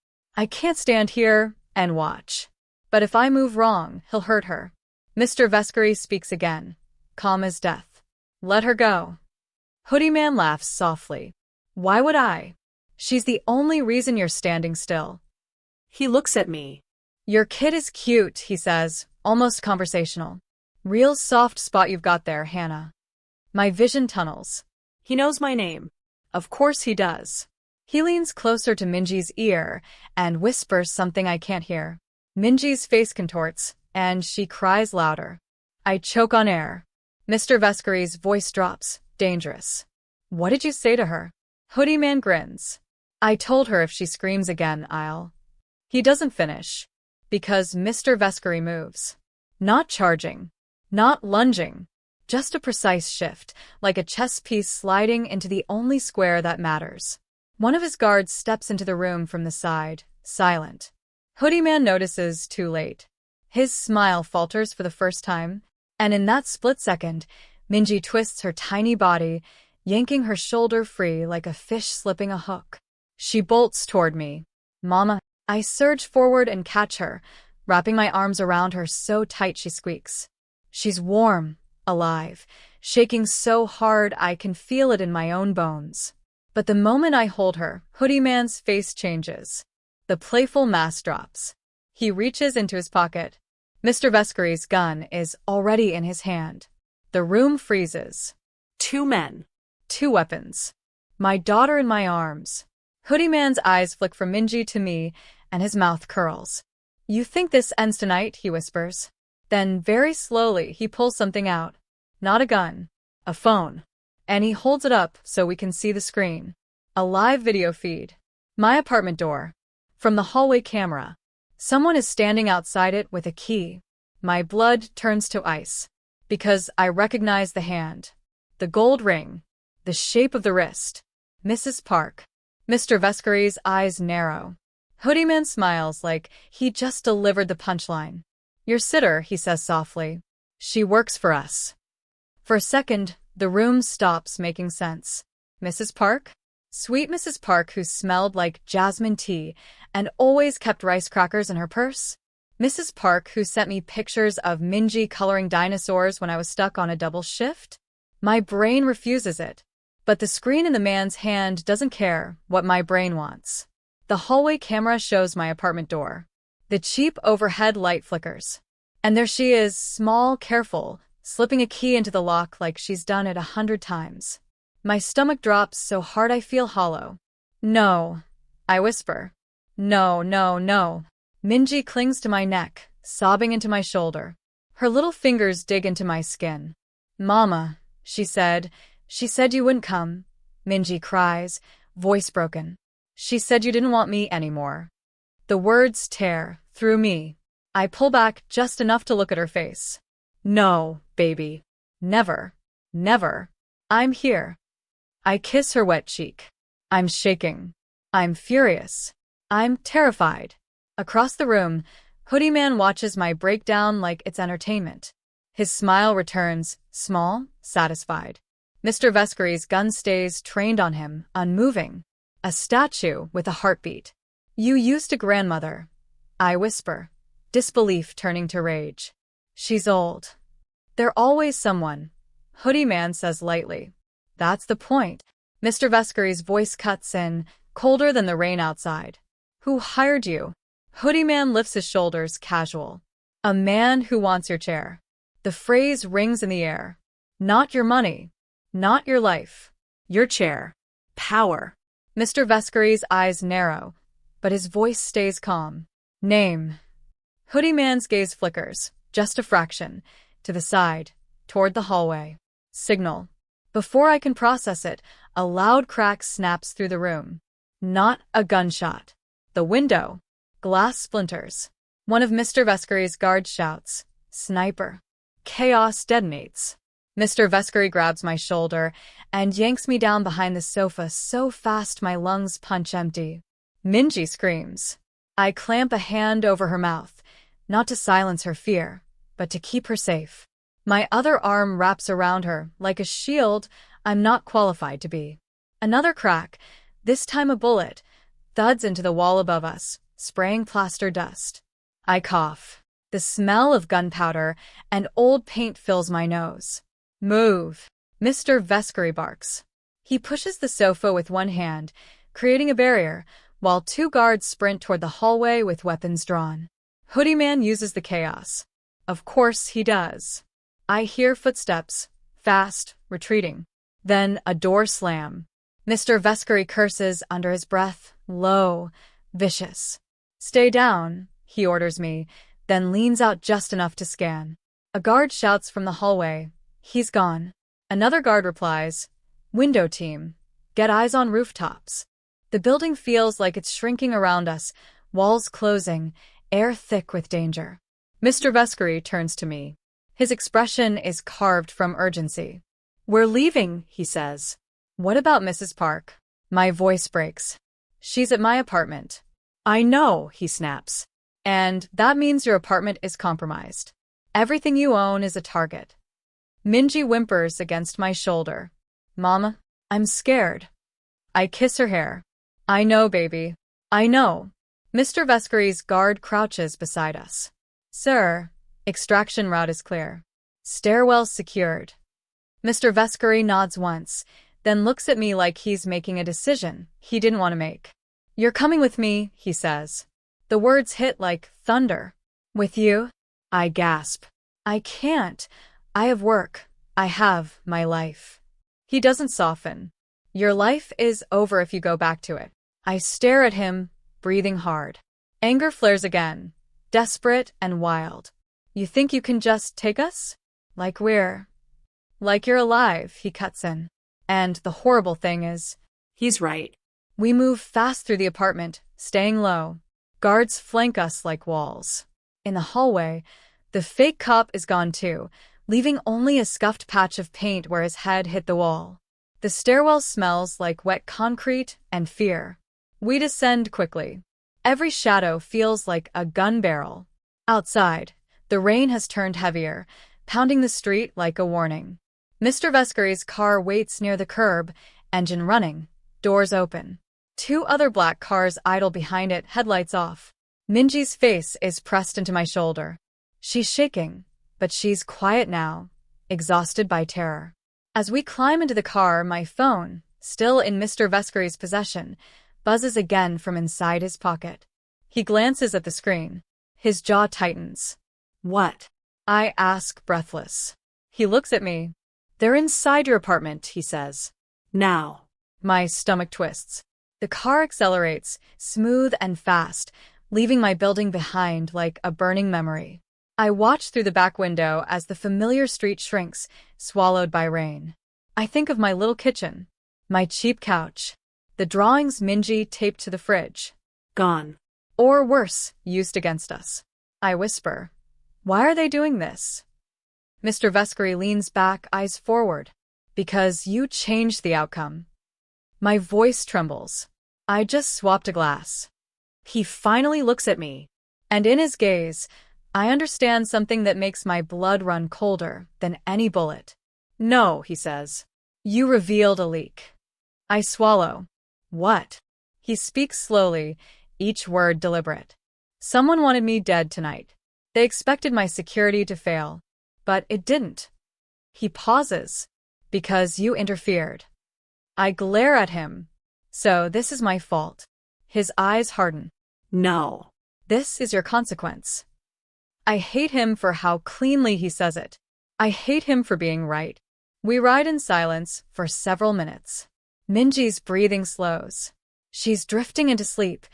stand here and watch. But if I move wrong, he'll hurt her. Mr. Vescari speaks again, calm as death. Let her go. Hoodie Man laughs softly. Why would I? She's the only reason you're standing still. He looks at me. Your kid is cute, he says, almost conversational. Real soft spot you've got there, Hana. My vision tunnels. He knows my name. Of course he does. He leans closer to Minji's ear and whispers something I can't hear. Minji's face contorts, and she cries louder. I choke on air. Mr. Vescari's voice drops. Dangerous. What did you say to her? Hoodie Man grins. I told her if she screams again, I'll. He doesn't finish. Because Mr. Vescari moves. Not charging. Not lunging. Just a precise shift, like a chess piece sliding into the only square that matters. One of his guards steps into the room from the side, silent. Hoodie Man notices too late. His smile falters for the first time, and in that split second, Minji twists her tiny body, yanking her shoulder free like a fish slipping a hook. She bolts toward me. Mama. I surge forward and catch her, wrapping my arms around her so tight she squeaks. She's warm, alive, shaking so hard I can feel it in my own bones. But the moment I hold her, Hoodie Man's face changes. The playful mask drops. He reaches into his pocket. Mr. Vescari's gun is already in his hand. The room freezes. 2 men. 2 weapons. My daughter in my arms. Hoodie Man's eyes flick from Minji to me, and his mouth curls. You think this ends tonight, he whispers. Then, very slowly, he pulls something out. Not a gun. A phone. And he holds it up so we can see the screen. A live video feed. My apartment door. From the hallway camera. Someone is standing outside it with a key. My blood turns to ice. Because I recognize the hand. The gold ring. The shape of the wrist. Mrs. Park. Mr. Vescari's eyes narrow. Hoodie Man smiles like he just delivered the punchline. Your sitter, he says softly. She works for us. For a second, the room stops making sense. Mrs. Park? Sweet Mrs. Park who smelled like jasmine tea and always kept rice crackers in her purse? Mrs. Park who sent me pictures of Minji coloring dinosaurs when I was stuck on a double shift? My brain refuses it. But the screen in the man's hand doesn't care what my brain wants. The hallway camera shows my apartment door. The cheap overhead light flickers. And there she is, small, careful, slipping a key into the lock like she's done it 100 times. My stomach drops so hard I feel hollow. No, I whisper. No, no, no. Minji clings to my neck, sobbing into my shoulder. Her little fingers dig into my skin. Mama, she said you wouldn't come. Minji cries, voice broken. She said you didn't want me anymore. The words tear through me. I pull back just enough to look at her face. No, baby. Never. Never. I'm here. I kiss her wet cheek. I'm shaking. I'm furious. I'm terrified. Across the room, Hoodie Man watches my breakdown like it's entertainment. His smile returns, small, satisfied. Mr. Vescari's gun stays trained on him, unmoving. A statue with a heartbeat. You used a grandmother. I whisper, disbelief turning to rage. She's old. They're always someone. Hoodie Man says lightly. That's the point. Mr. Vescari's voice cuts in, colder than the rain outside. Who hired you? Hoodie Man lifts his shoulders, casual. A man who wants your chair. The phrase rings in the air. Not your money. Not your life. Your chair. Power. Mr. Vescari's eyes narrow, but his voice stays calm. Name. Hoodie Man's gaze flickers, just a fraction, to the side, toward the hallway. Signal. Before I can process it, a loud crack snaps through the room. Not a gunshot. The window. Glass splinters. One of Mr. Vescari's guards shouts, Sniper. Chaos detonates. Mr. Vescari grabs my shoulder and yanks me down behind the sofa so fast my lungs punch empty. Minji screams. I clamp a hand over her mouth, not to silence her fear, but to keep her safe. My other arm wraps around her like a shield I'm not qualified to be. Another crack, this time a bullet, thuds into the wall above us, spraying plaster dust. I cough. The smell of gunpowder and old paint fills my nose. Move. Mr. Vescari barks. He pushes the sofa with one hand, creating a barrier, while two guards sprint toward the hallway with weapons drawn. Hoodie Man uses the chaos. Of course he does. I hear footsteps, fast, retreating. Then a door slam. Mr. Vescari curses under his breath, low, vicious. Stay down, he orders me, then leans out just enough to scan. A guard shouts from the hallway, he's gone. Another guard replies, window team, get eyes on rooftops. The building feels like it's shrinking around us, walls closing, air thick with danger. Mr. Vescari turns to me. His expression is carved from urgency. We're leaving, he says. What about Mrs. Park? My voice breaks. She's at my apartment. I know, he snaps. And that means your apartment is compromised. Everything you own is a target. Minji whimpers against my shoulder. Mama, I'm scared. I kiss her hair. I know, baby. I know. Mr. Vescari's guard crouches beside us. Sir, extraction route is clear. Stairwell secured. Mr. Vescari nods once, then looks at me like he's making a decision he didn't want to make. You're coming with me, he says. The words hit like thunder. With you? I gasp. I can't. I have work. I have my life. He doesn't soften. Your life is over if you go back to it. I stare at him, breathing hard. Anger flares again, desperate and wild. You think you can just take us? Like you're alive, he cuts in. And the horrible thing is, He's right. we move fast through the apartment, staying low. Guards flank us like walls. In the hallway, the fake cop is gone too, leaving only a scuffed patch of paint where his head hit the wall. The stairwell smells like wet concrete and fear. We descend quickly. Every shadow feels like a gun barrel. Outside, the rain has turned heavier, pounding the street like a warning. Mr. Vescari's car waits near the curb, engine running, doors open. Two other black cars idle behind it, headlights off. Minji's face is pressed into my shoulder. She's shaking, but she's quiet now, exhausted by terror. As we climb into the car, my phone, still in Mr. Vescari's possession, buzzes again from inside his pocket. He glances at the screen. His jaw tightens. What? I ask, breathless. He looks at me. They're inside your apartment, he says. Now. My stomach twists. The car accelerates, smooth and fast, leaving my building behind like a burning memory. I watch through the back window as the familiar street shrinks, swallowed by rain. I think of my little kitchen, my cheap couch, the drawings Minji taped to the fridge. Gone. Or worse, used against us. I whisper, why are they doing this? Mr. Vescari leans back, eyes forward. Because you changed the outcome. My voice trembles. I just swapped a glass. He finally looks at me, and in his gaze, I understand something that makes my blood run colder than any bullet. No, he says. You revealed a leak. I swallow. What? He speaks slowly, each word deliberate. Someone wanted me dead tonight. They expected my security to fail, but it didn't. He pauses. Because you interfered. I glare at him. So this is my fault. His eyes harden. No. This is your consequence. I hate him for how cleanly he says it. I hate him for being right. We ride in silence for several minutes. Minji's breathing slows. She's drifting into sleep,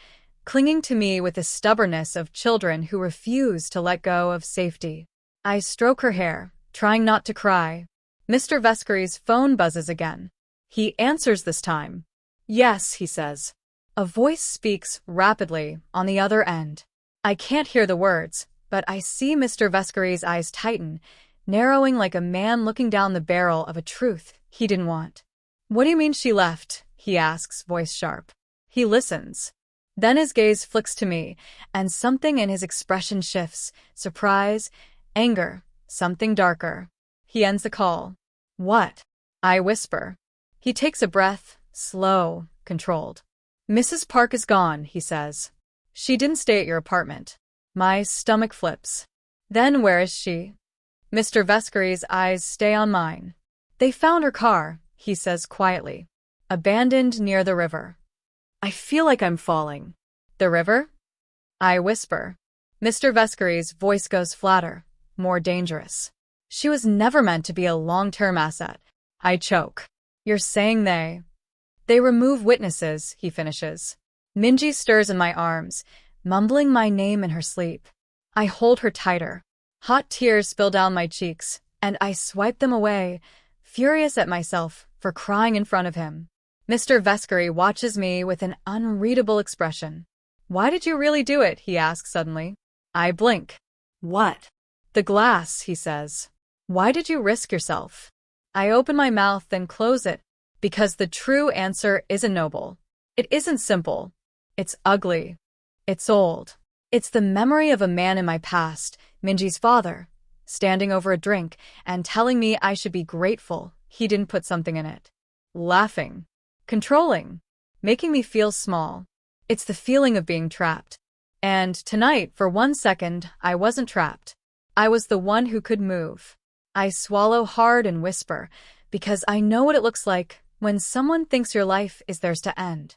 clinging to me with the stubbornness of children who refuse to let go of safety. I stroke her hair, trying not to cry. Mr. Vescari's phone buzzes again. He answers this time. Yes, he says. A voice speaks rapidly on the other end. I can't hear the words, but I see Mr. Vescari's eyes tighten, narrowing like a man looking down the barrel of a truth he didn't want. What do you mean she left? He asks, voice sharp. He listens. Then his gaze flicks to me, and something in his expression shifts. Surprise, anger, something darker. He ends the call. What? I whisper. He takes a breath, slow, controlled. Mrs. Park is gone, he says. She didn't stay at your apartment. My stomach flips. Then where is she? Mr. Vescari's eyes stay on mine. They found her car, he says quietly. Abandoned near the river. I feel like I'm falling. The river? I whisper. Mr. Vescari's voice goes flatter, more dangerous. She was never meant to be a long-term asset. I choke. You're saying They remove witnesses, he finishes. Minji stirs in my arms, mumbling my name in her sleep. I hold her tighter. Hot tears spill down my cheeks, and I swipe them away, furious at myself for crying in front of him. Mr. Vescari watches me with an unreadable expression. Why did you really do it? He asks suddenly. I blink. What? The glass, he says. Why did you risk yourself? I open my mouth then close it, because the true answer isn't noble. It isn't simple. It's ugly. It's old. It's the memory of a man in my past, Minji's father, standing over a drink and telling me I should be grateful he didn't put something in it. Laughing. Controlling. Making me feel small. It's the feeling of being trapped. And tonight, for 1 second, I wasn't trapped. I was the one who could move. I swallow hard and whisper, because I know what it looks like when someone thinks your life is theirs to end.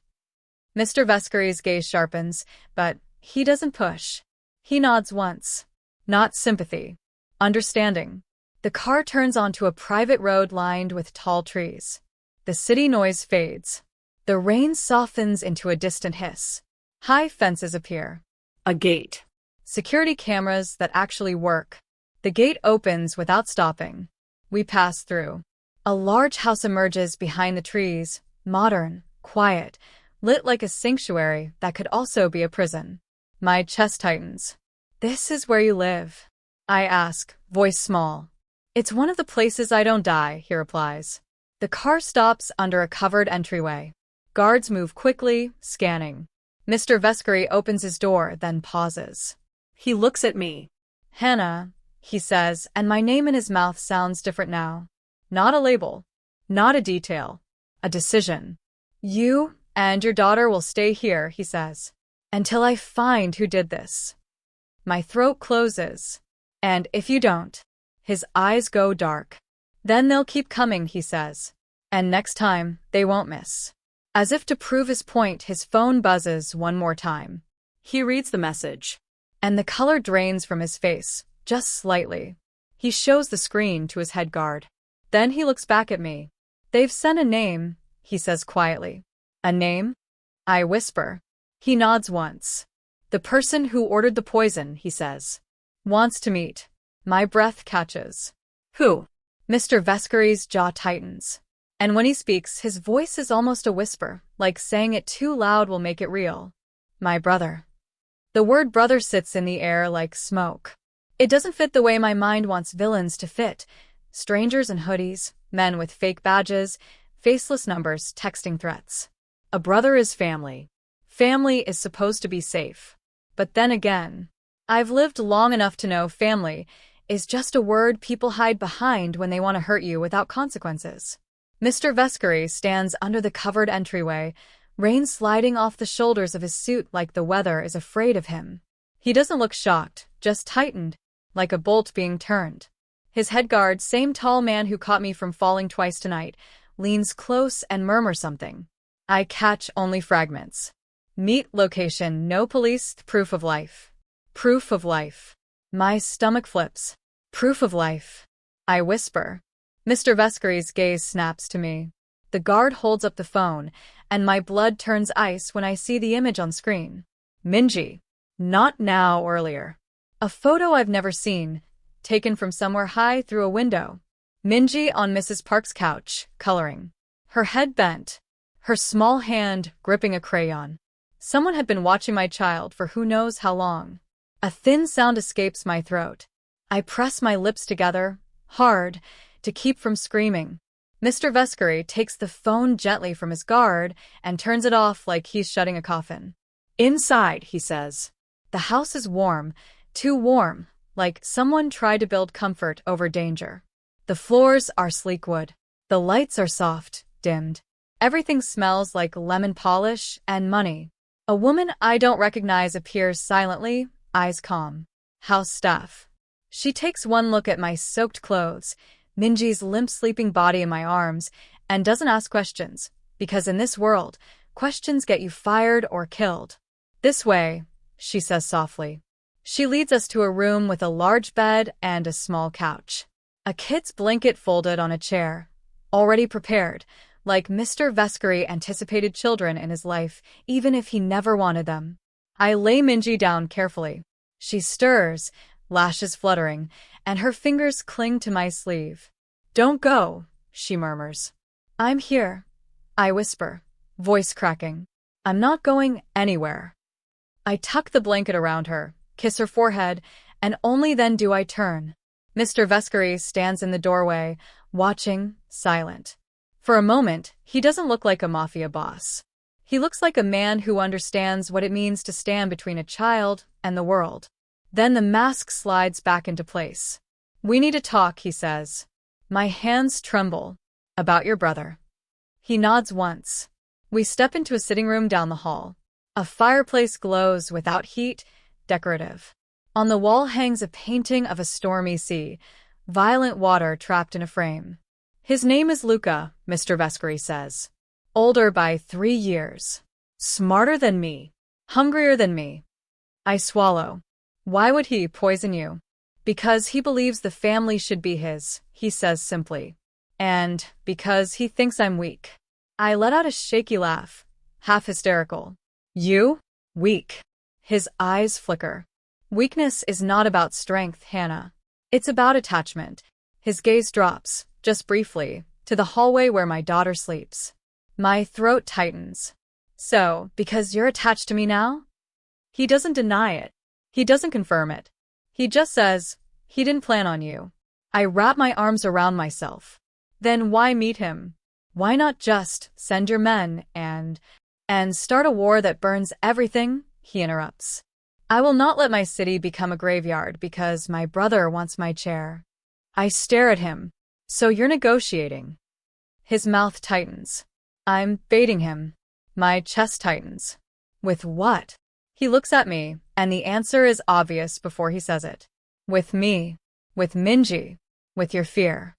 Mr. Vescari's gaze sharpens, but he doesn't push. He nods once. Not sympathy. Understanding. The car turns onto a private road lined with tall trees. The city noise fades. The rain softens into a distant hiss. High fences appear. A gate. Security cameras that actually work. The gate opens without stopping. We pass through. A large house emerges behind the trees, modern, quiet, lit like a sanctuary that could also be a prison. My chest tightens. This is where you live? I ask, voice small. It's one of the places I don't die, he replies. The car stops under a covered entryway. Guards move quickly, scanning. Mr. Vescari opens his door, then pauses. He looks at me. Hana, he says, and my name in his mouth sounds different now. Not a label. Not a detail. A decision. You and your daughter will stay here, he says. Until I find who did this. My throat closes. And if you don't, his eyes go dark. Then they'll keep coming, he says. And next time, they won't miss. As if to prove his point, his phone buzzes one more time. He reads the message. And the color drains from his face, just slightly. He shows the screen to his head guard. Then he looks back at me. They've sent a name, he says quietly. A name? I whisper. He nods once. The person who ordered the poison, he says. Wants to meet. My breath catches. Who? Mr. Vescari's jaw tightens. And when he speaks, his voice is almost a whisper, like saying it too loud will make it real. My brother. The word brother sits in the air like smoke. It doesn't fit the way my mind wants villains to fit. Strangers in hoodies, men with fake badges, faceless numbers, texting threats. A brother is family. Family is supposed to be safe. But then again, I've lived long enough to know family is just a word people hide behind when they want to hurt you without consequences. Mr. Vescari stands under the covered entryway, rain sliding off the shoulders of his suit like the weather is afraid of him. He doesn't look shocked, just tightened, like a bolt being turned. His head guard, same tall man who caught me from falling twice tonight, leans close and murmurs something. I catch only fragments. Meet location, no police, proof of life. Proof of life. My stomach flips. Proof of life. I whisper. Mr. Vescari's gaze snaps to me. The guard holds up the phone, and my blood turns ice when I see the image on screen. Minji. Not now, earlier. A photo I've never seen, taken from somewhere high through a window. Minji on Mrs. Park's couch, coloring. Her head bent, her small hand gripping a crayon. Someone had been watching my child for who knows how long. A thin sound escapes my throat. I press my lips together, hard, to keep from screaming. Mr. Vescari takes the phone gently from his guard and turns it off like he's shutting a coffin. Inside, he says. The house is warm, too warm, like someone tried to build comfort over danger. The floors are sleek wood. The lights are soft, dimmed. Everything smells like lemon polish and money. A woman I don't recognize appears silently, eyes calm. House staff. She takes one look at my soaked clothes, Minji's limp sleeping body in my arms, and doesn't ask questions, because in this world, questions get you fired or killed. This way, she says softly. She leads us to a room with a large bed and a small couch. A kid's blanket folded on a chair, already prepared, like Mr. Vescari anticipated children in his life, even if he never wanted them. I lay Minji down carefully. She stirs, lashes fluttering, and her fingers cling to my sleeve. "Don't go," she murmurs. "I'm here," I whisper, voice cracking. "I'm not going anywhere." I tuck the blanket around her, kiss her forehead, and only then do I turn. Mr. Vescari stands in the doorway, watching, silent. For a moment, he doesn't look like a mafia boss. He looks like a man who understands what it means to stand between a child and the world. Then the mask slides back into place. "We need to talk," he says. My hands tremble. "About your brother." He nods once. We step into a sitting room down the hall. A fireplace glows without heat, decorative. On the wall hangs a painting of a stormy sea, violent water trapped in a frame. "His name is Luca," Mr. Vescari says. "Older by 3 years. Smarter than me. Hungrier than me." I swallow. "Why would he poison you?" "Because he believes the family should be his," he says simply. "And because he thinks I'm weak." I let out a shaky laugh, half hysterical. "You? Weak?" His eyes flicker. "Weakness is not about strength, Hana. It's about attachment." His gaze drops, just briefly, to the hallway where my daughter sleeps. My throat tightens. "So, because you're attached to me now?" He doesn't deny it. He doesn't confirm it. He just says, "He didn't plan on you." I wrap my arms around myself. "Then why meet him? Why not just send your men and start a war that burns everything?" He interrupts. "I will not let my city become a graveyard because my brother wants my chair." I stare at him. "So you're negotiating?" His mouth tightens. I'm baiting him. My chest tightens. "With what?" He looks at me, and the answer is obvious before he says it. "With me. With Minji. With your fear."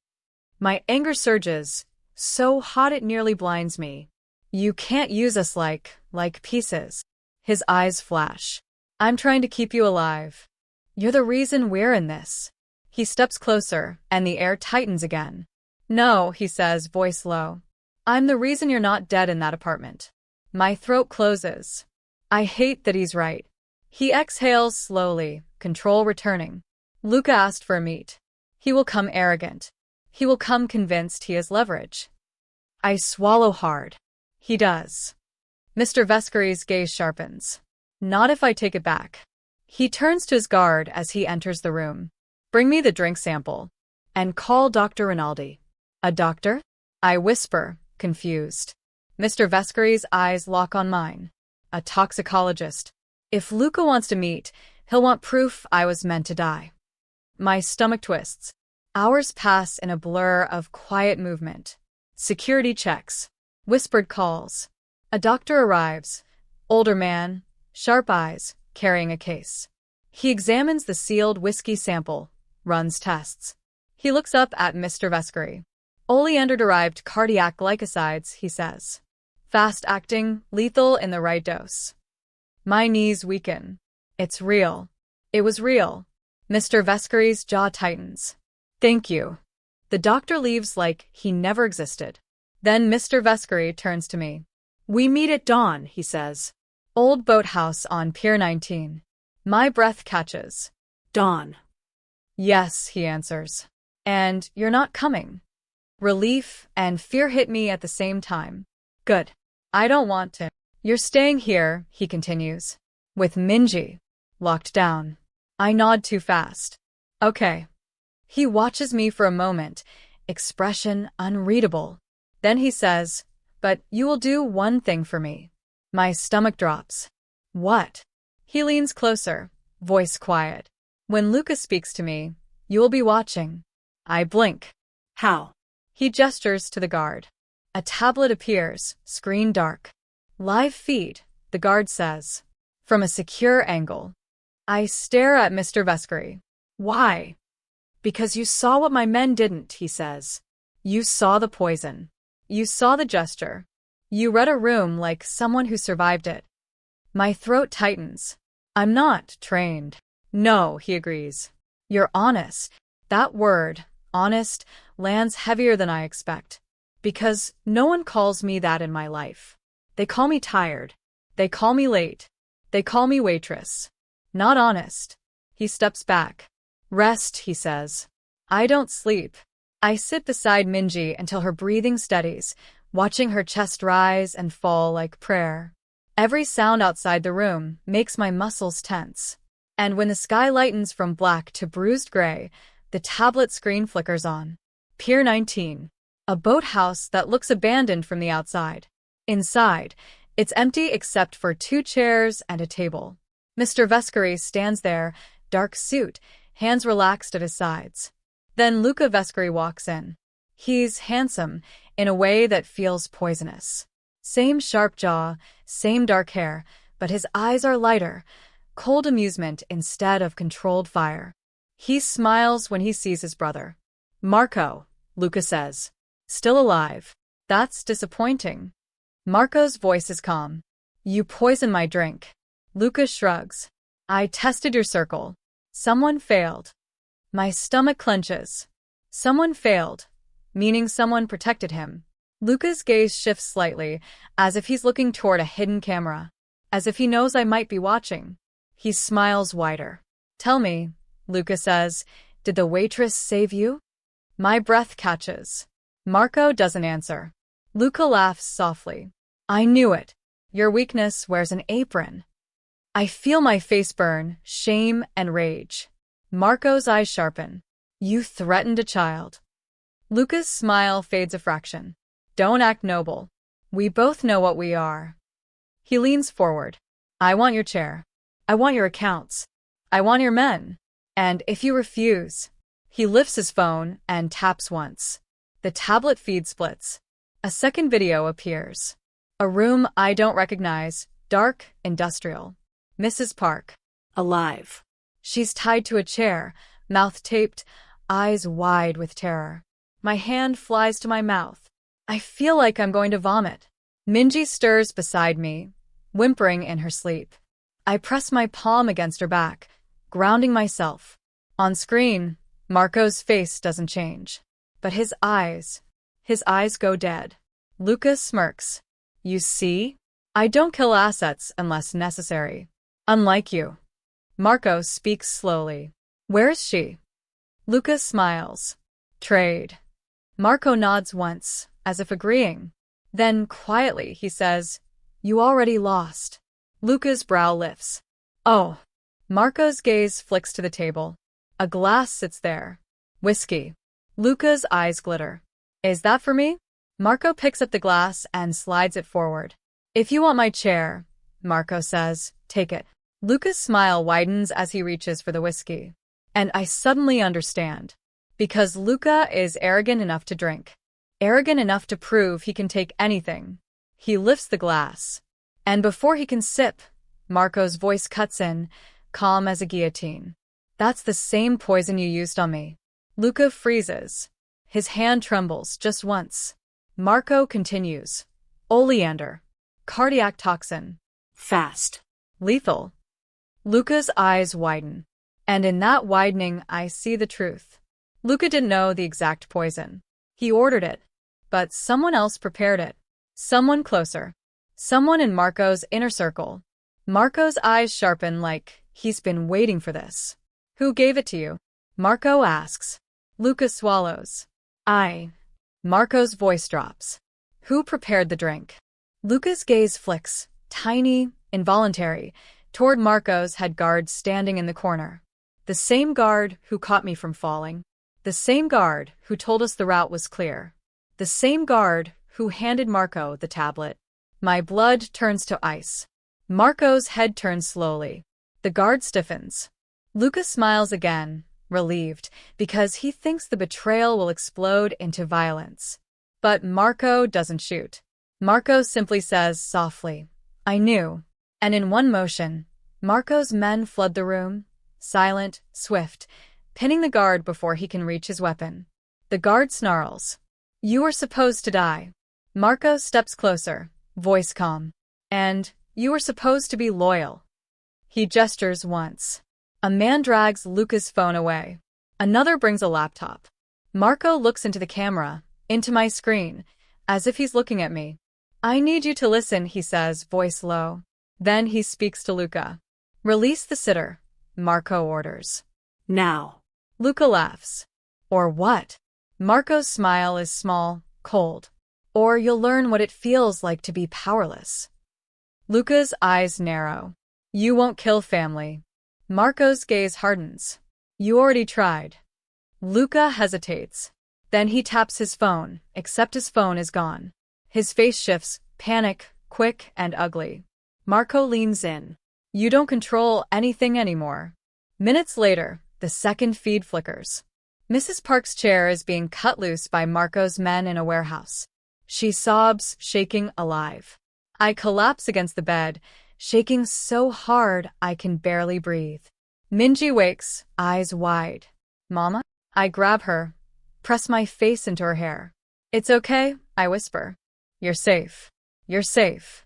My anger surges, so hot it nearly blinds me. "You can't use us like pieces." His eyes flash. "I'm trying to keep you alive. You're the reason we're in this." He steps closer, and the air tightens again. "No," he says, voice low. "I'm the reason you're not dead in that apartment." My throat closes. I hate that he's right. He exhales slowly, control returning. "Luca asked for a meet. He will come arrogant. He will come convinced he has leverage." I swallow hard. He does. Mr. Vescari's gaze sharpens. "Not if I take it back." He turns to his guard as he enters the room. "Bring me the drink sample. And call Dr. Rinaldi." "A doctor?" I whisper, confused. Mr. Vescari's eyes lock on mine. "A toxicologist. If Luca wants to meet, he'll want proof I was meant to die." My stomach twists. Hours pass in a blur of quiet movement. Security checks. Whispered calls. A doctor arrives. Older man, sharp eyes, carrying a case. He examines the sealed whiskey sample, runs tests. He looks up at Mr. Vescari. "Oleander-derived cardiac glycosides," he says. "Fast-acting, lethal in the right dose." My knees weaken. It's real. It was real. Mr. Vescari's jaw tightens. "Thank you." The doctor leaves like he never existed. Then Mr. Vescari turns to me. "We meet at dawn," he says. "Old boathouse on Pier 19. My breath catches. "Dawn." "Yes," he answers. "And you're not coming." Relief and fear hit me at the same time. "Good. I don't want to." "You're staying here," he continues. "With Minji. Locked down." I nod too fast. "Okay." He watches me for a moment, expression unreadable. Then he says, "But you will do one thing for me." My stomach drops. "What?" He leans closer, voice quiet. "When Luca speaks to me, you will be watching." I blink. "How?" He gestures to the guard. A tablet appears, screen dark. "Live feed," the guard says. "From a secure angle." I stare at Mr. Vescari. "Why?" Because you saw what my men didn't, he says. You saw the poison. You saw the gesture. You read a room like someone who survived it. My throat tightens. I'm not trained. No, he agrees. You're honest. That word, honest, lands heavier than I expect. Because no one calls me that in my life. They call me tired. They call me late. They call me waitress. Not honest. He steps back. Rest, he says. I don't sleep. I sit beside Minji until her breathing steadies, watching her chest rise and fall like prayer. Every sound outside the room makes my muscles tense. And when the sky lightens from black to bruised gray, the tablet screen flickers on. Pier 19. A boathouse that looks abandoned from the outside. Inside, it's empty except for 2 chairs and a table. Mr. Vescari stands there, dark suit, hands relaxed at his sides. Then Luca Vescari walks in. He's handsome, in a way that feels poisonous. Same sharp jaw, same dark hair, but his eyes are lighter, cold amusement instead of controlled fire. He smiles when he sees his brother. Marco, Luca says. Still alive. That's disappointing. Marco's voice is calm. You poisoned my drink. Luca shrugs. I tested your circle. Someone failed. My stomach clenches. Someone failed, meaning someone protected him. Luca's gaze shifts slightly, as if he's looking toward a hidden camera, as if he knows I might be watching. He smiles wider. Tell me, Luca says, did the waitress save you? My breath catches. Marco doesn't answer. Luca laughs softly. I knew it. Your weakness wears an apron. I feel my face burn, shame and rage. Marco's eyes sharpen. You threatened a child. Luca's smile fades a fraction. Don't act noble. We both know what we are. He leans forward. I want your chair. I want your accounts. I want your men. And if you refuse... He lifts his phone and taps once. The tablet feed splits. A second video appears. A room I don't recognize, dark, industrial. Mrs. Park. Alive. She's tied to a chair, mouth taped, eyes wide with terror. My hand flies to my mouth. I feel like I'm going to vomit. Minji stirs beside me, whimpering in her sleep. I press my palm against her back, grounding myself. On screen, Marco's face doesn't change. But his eyes go dead. Luca smirks. You see? I don't kill assets unless necessary. Unlike you. Marco speaks slowly. Where's she? Luca smiles. Trade. Marco nods once, as if agreeing. Then, quietly, he says, You already lost. Luca's brow lifts. Oh. Marco's gaze flicks to the table. A glass sits there. Whiskey. Luca's eyes glitter. Is that for me? Marco picks up the glass and slides it forward. If you want my chair, Marco says, take it. Luca's smile widens as he reaches for the whiskey. And I suddenly understand. Because Luca is arrogant enough to drink. Arrogant enough to prove he can take anything. He lifts the glass. And before he can sip, Marco's voice cuts in, calm as a guillotine. That's the same poison you used on me. Luca freezes. His hand trembles just once. Marco continues. Oleander. Cardiac toxin. Fast. Lethal. Luca's eyes widen. And in that widening, I see the truth. Luca didn't know the exact poison. He ordered it. But someone else prepared it. Someone closer. Someone in Marco's inner circle. Marco's eyes sharpen like he's been waiting for this. Who gave it to you? Marco asks. Luca swallows. Marco's voice drops. Who prepared the drink? Luca's gaze flicks, tiny, involuntary, toward Marco's head guard standing in the corner. The same guard who caught me from falling. The same guard who told us the route was clear. The same guard who handed Marco the tablet. My blood turns to ice. Marco's head turns slowly. The guard stiffens. Luca smiles again, relieved, because he thinks the betrayal will explode into violence. But Marco doesn't shoot. Marco simply says softly, I knew. And in one motion, Marco's men flood the room, silent, swift, pinning the guard before he can reach his weapon. The guard snarls. You are supposed to die. Marco steps closer, voice calm. And you are supposed to be loyal. He gestures once. A man drags Luca's phone away. Another brings a laptop. Marco looks into the camera, into my screen, as if he's looking at me. I need you to listen, he says, voice low. Then he speaks to Luca. Release the sitter, Marco orders. Now. Luca laughs. Or what? Marco's smile is small, cold. Or you'll learn what it feels like to be powerless. Luca's eyes narrow. You won't kill family. Marco's gaze hardens. You already tried. Luca hesitates. Then he taps his phone, except his phone is gone. His face shifts, panic, quick and ugly. Marco leans in. You don't control anything anymore. Minutes later, the second feed flickers. Mrs. Park's chair is being cut loose by Marco's men in a warehouse. She sobs, shaking alive. I collapse against the bed, shaking so hard I can barely breathe. Minji wakes, eyes wide. Mama? I grab her, press my face into her hair. It's okay, I whisper. You're safe. You're safe.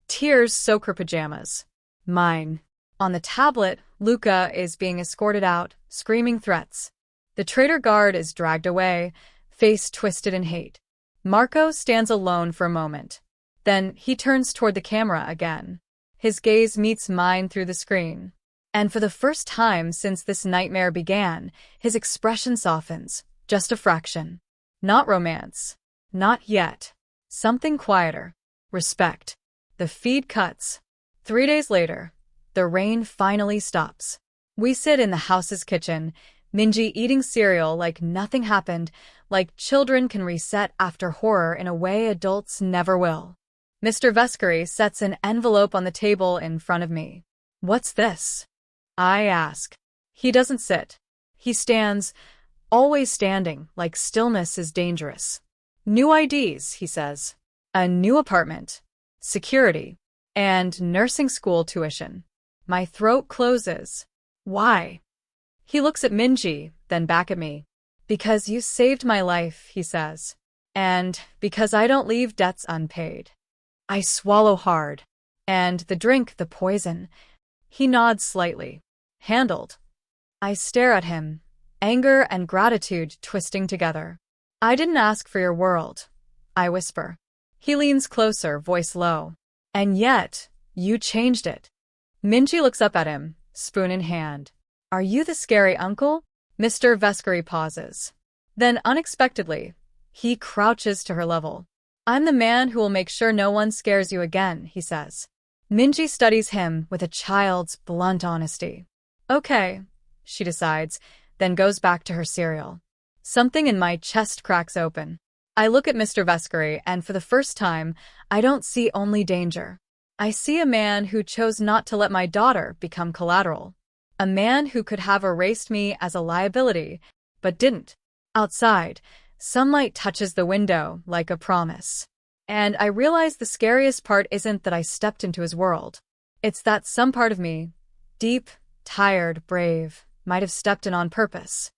Tears soak her pajamas. Mine. On the tablet, Luca is being escorted out, screaming threats. The traitor guard is dragged away, face twisted in hate. Marco stands alone for a moment. Then he turns toward the camera again. His gaze meets mine through the screen. And for the first time since this nightmare began, his expression softens, just a fraction. Not romance. Not yet. Something quieter. Respect. The feed cuts. 3 days later, the rain finally stops. We sit in the house's kitchen, Minji eating cereal like nothing happened, like children can reset after horror in a way adults never will. Mr. Vescari sets an envelope on the table in front of me. What's this? I ask. He doesn't sit. He stands, always standing, like stillness is dangerous. New IDs, he says. A new apartment. Security. And nursing school tuition. My throat closes. Why? He looks at Minji, then back at me. Because you saved my life, he says. And because I don't leave debts unpaid. I swallow hard. And the drink, the poison. He nods slightly. Handled. I stare at him, anger and gratitude twisting together. I didn't ask for your world, I whisper. He leans closer, voice low. And yet, you changed it. Minji looks up at him, spoon in hand. Are you the scary uncle? Mr. Vescari pauses. Then, unexpectedly, he crouches to her level. I'm the man who will make sure no one scares you again, he says. Minji studies him with a child's blunt honesty. Okay, she decides, then goes back to her cereal. Something in my chest cracks open. I look at Mr. Vescari, and for the first time, I don't see only danger. I see a man who chose not to let my daughter become collateral. A man who could have erased me as a liability, but didn't. Outside, sunlight touches the window like a promise. And I realize the scariest part isn't that I stepped into his world. It's that some part of me, deep, tired, brave, might have stepped in on purpose.